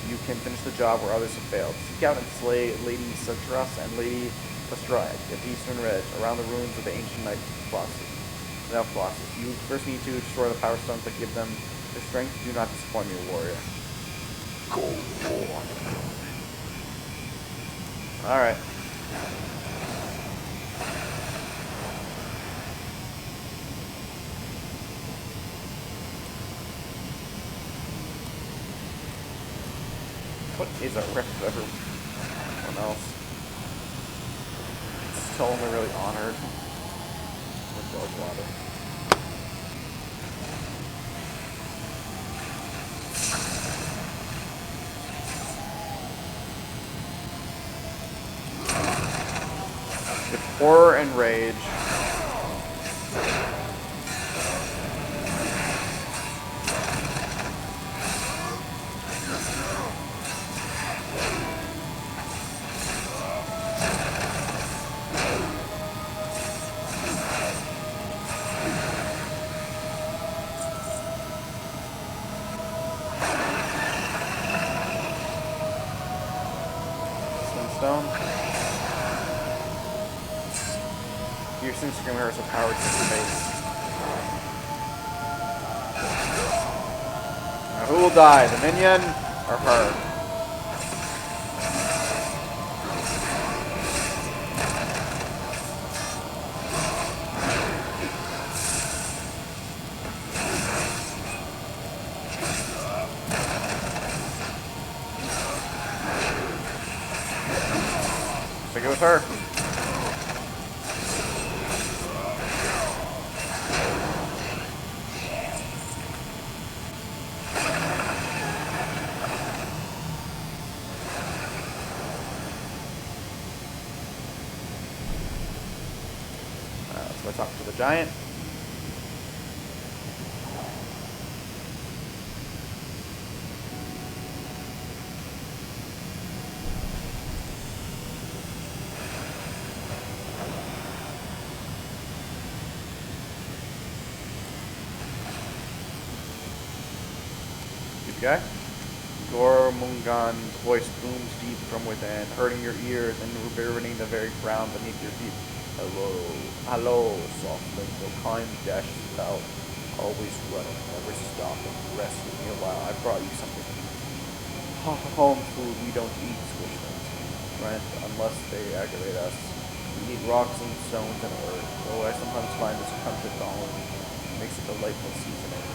Speaker 6: You can finish the job where others have failed. Seek out and slay Lady Satras and Lady Lestrade at the Eastern Ridge, around the ruins of the ancient Knight Colossus. You first need to destroy the power stones that give them their strength. Do not disappoint me, warrior.
Speaker 4: Go on.
Speaker 6: Alright. What is a rift of everyone else? It's still only really honored with Rosewater. With horror and rage. Stone. Piercing screamers are powered to space. Now who will die, the minion or her? Take it with her. Let's go talk to the giant. Okay? Gormungan's voice booms deep from within, hurting your ears and reverberating the very ground beneath your feet. Hello, hello, softling, no kind dashes out. Always running, never stopping. Rest with me a while. I brought you something. Home food we don't eat, squishmallows. Right? Unless they aggravate us. We eat rocks and stones and earth. Though I sometimes find this crunchy thorn makes it delightful seasoning.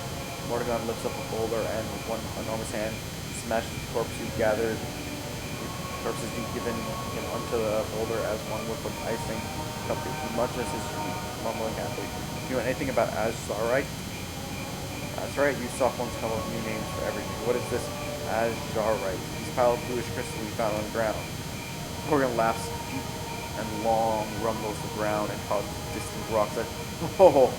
Speaker 6: Mordegon lifts up a boulder and with one enormous hand smashes the corpse you've gathered. Corpses you've given him onto the boulder as one would put icing. He munches his feet, mumbling happily. Do you know anything about Azshara? That's right, you soft ones come up with new names for everything. What is this Azshara? These pile of bluish crystals we found on the ground. Morgan laughs deep and long, rumbles the ground and causes distant rocks that little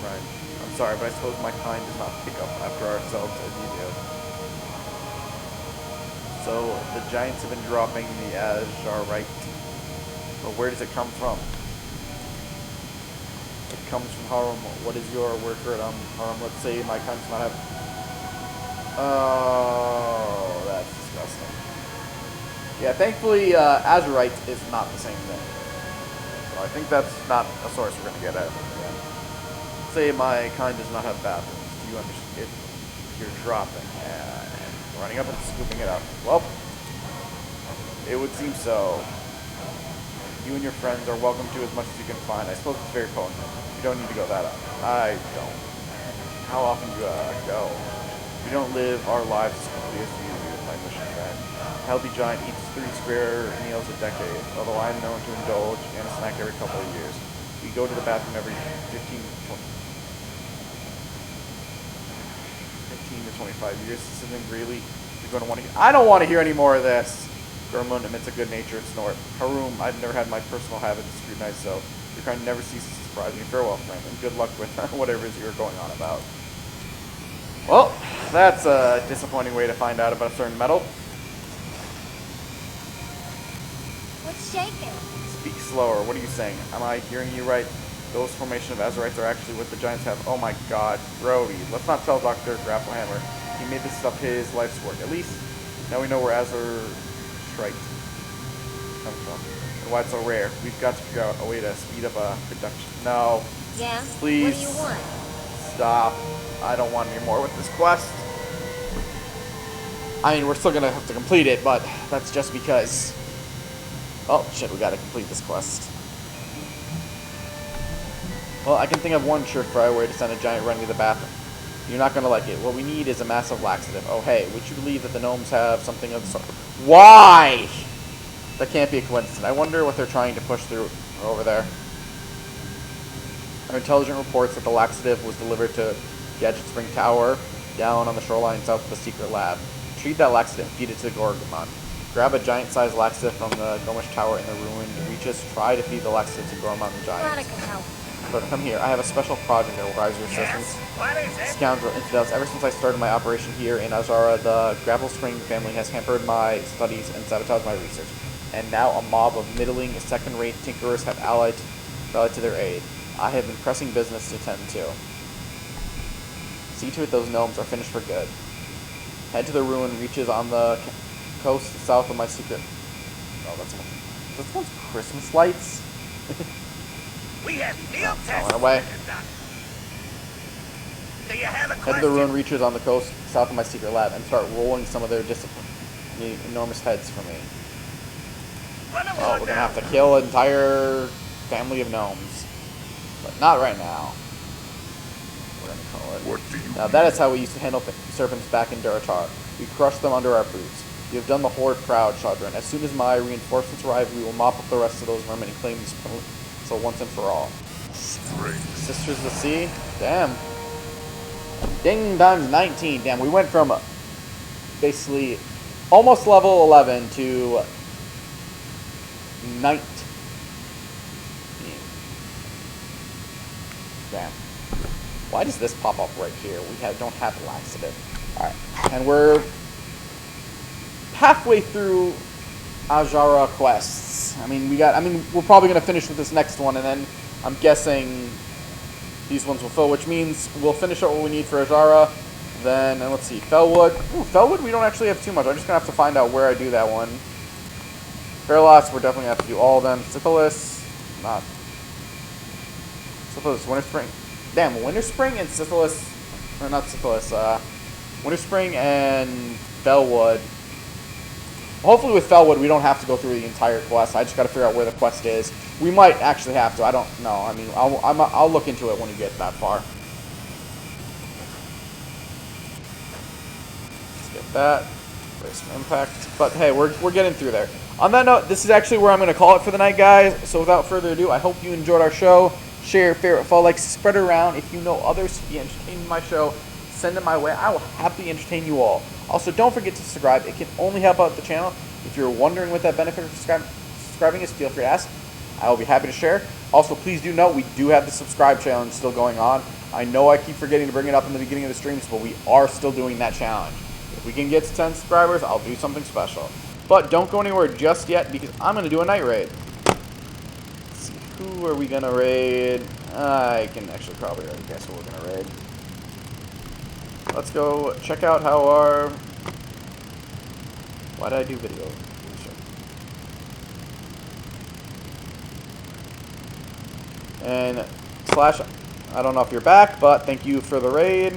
Speaker 6: friend. I'm sorry, but I suppose my kind does not pick up after ourselves as you do. So the giants have been dropping the Azshara. But where does it come from? It comes from Harum. What is your word for it? Harum, let's say my kind does not have... Oh, that's disgusting. Yeah, thankfully, Azurite is not the same thing. So I think that's not a source we're going to get at. Again. Say my kind does not have bathrooms. Do you understand? You're dropping and running up and scooping it up. Well, it would seem so. You and your friends are welcome to as much as you can find. I suppose it's very potent. You don't need to go that up. I don't. How often do you go? We don't live our lives as quickly as you do, my mission friend. A healthy giant eats 3 square meals a decade, although I'm known to indulge in a snack every couple of years. We go to the bathroom every 15 to 25 years. This isn't really... You're going to want to... I don't want to hear any more of this! Gormun emits a good-natured snort. Harum, I've never had my personal habit to scrutinize, so your kind never ceases to surprise me. Farewell, friend, and good luck with whatever it is you're going on about. Well, that's a disappointing way to find out about a certain metal.
Speaker 2: What's shaking?
Speaker 6: Speak slower. What are you saying? Am I hearing you right? Those formation of Azurites are actually what the giants have. Oh my god, Brody. Let's not tell Dr. Grapplehammer. He made this stuff his life's work. At least, now we know where Azurite comes from. And why it's so rare. We've got to figure out a way to speed up production. No.
Speaker 2: Yeah?
Speaker 6: Please.
Speaker 2: What do you want?
Speaker 6: Stop. I don't want any more with this quest. I mean, we're still gonna have to complete it, but that's just because... Oh, shit, we gotta complete this quest. Well, I can think of one surefire way to send a giant running to the bathroom. You're not gonna like it. What we need is a massive laxative. Oh, hey, would you believe that the gnomes have something of the sort? Why? That can't be a coincidence. I wonder what they're trying to push through over there. Our intelligence reports that the laxative was delivered to Gadget Spring Tower, down on the shoreline south of the secret lab. Retrieve that laxative and feed it to the Gorgomon. Grab a giant-sized laxative from the Gomish Tower in the ruined reaches. Try to feed the laxative to Gorgomon the giant.
Speaker 2: Glad I could help.
Speaker 6: But come here, I have a special project that requires your assistance.
Speaker 3: What is it?
Speaker 6: Scoundrel infidels, ever since I started my operation here in Azshara, the Grapple Spring family has hampered my studies and sabotaged my research. And now a mob of middling, second-rate tinkerers have rallied to their aid. I have been pressing business to tend to. See to it those gnomes are finished for good. Head to the ruin reaches on the coast south of my secret... Oh, that's one's Christmas lights?
Speaker 3: We have field tests.
Speaker 6: Going away.
Speaker 3: Do you have a
Speaker 6: Head
Speaker 3: question?
Speaker 6: to the ruin reaches on the coast south of my secret lab and start rolling some of their discipline. The enormous heads for me. Oh, we're gonna have to kill an entire family of gnomes. But not right now. We're gonna call it.
Speaker 4: What do you
Speaker 6: Now that is how we used to handle serpents back in Duratar. We crushed them under our boots. You have done the horde proud, Shadren. As soon as my reinforcements arrive, we will mop up the rest of those vermin and claim this so once and for all.
Speaker 4: strange?
Speaker 6: Sisters of the Sea? Damn. Ding Dong's 19. Damn, we went from basically almost level 11 to 19. Damn. Why does this pop up right here? We don't have laxative. Alright. And we're halfway through Azshara quests. We're probably gonna finish with this next one, and then I'm guessing these ones will fill, which means we'll finish up what we need for Azshara, Then, and let's see, Fellwood. Ooh, Fellwood we don't actually have too much. I'm just going to have to find out where I do that one. Fairlots, we're definitely going to have to do all of them. Syphilis, not. Syphilis, Winter Spring. Damn, Winter Spring and Syphilis, or not Syphilis, Winter Spring and Fellwood. Hopefully with Fellwood we don't have to go through the entire quest. I just got to figure out where the quest is. We might actually have to. I don't know. I mean, I'll look into it when we get that far. That there's some impact, but hey, we're getting through there. On that note, this is actually where I'm going to call it for the night, guys. So without further ado, I hope you enjoyed our show. Share your favorite, follow, like, spread it around. If you know others to be entertained in my show, send it my way. I will happily entertain you all. Also, don't forget to subscribe. It can only help out the channel. If you're wondering what that benefit of subscribing is, feel free to ask. I will be happy to share. Also, please do note we do have the subscribe challenge still going on. I know I keep forgetting to bring it up in the beginning of the streams, but we are still doing that challenge. If we can get to 10 subscribers, I'll do something special. But don't go anywhere just yet because I'm going to do a night raid. Let's see, who are we going to raid? I can actually probably already guess who we're going to raid. Let's go check out how our... Why did I do video? And Slash, I don't know if you're back, but thank you for the raid.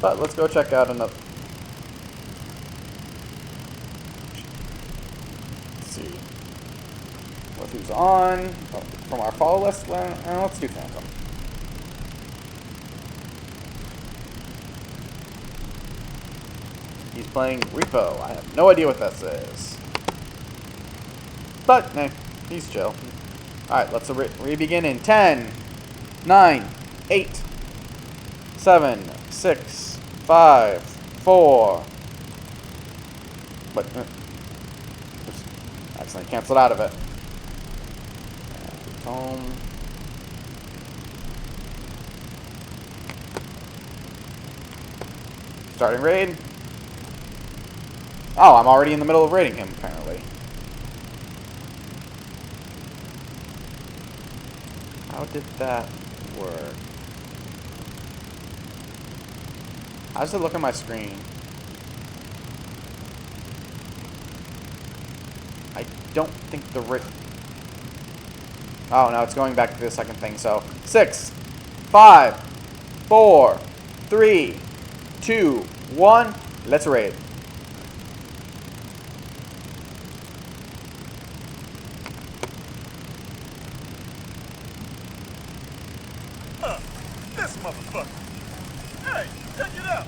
Speaker 6: But let's go check out another. Let's see. Look who's on. From our follow list. Let's do Phantom. He's playing Repo. I have no idea what that says. But, nah, he's chill. Alright, let's re-begin in 10, 9, 8, 7, 6, 5, 4. But, oops, accidentally canceled out of it. Home. Starting raid. Oh, I'm already in the middle of raiding him, apparently. How did that work? How does it look on my screen? I don't think the raid... Oh, no, it's going back to the second thing, so... 6, 5, 4, 3, 2, 1, let's raid.
Speaker 4: This motherfucker. Hey, check it out.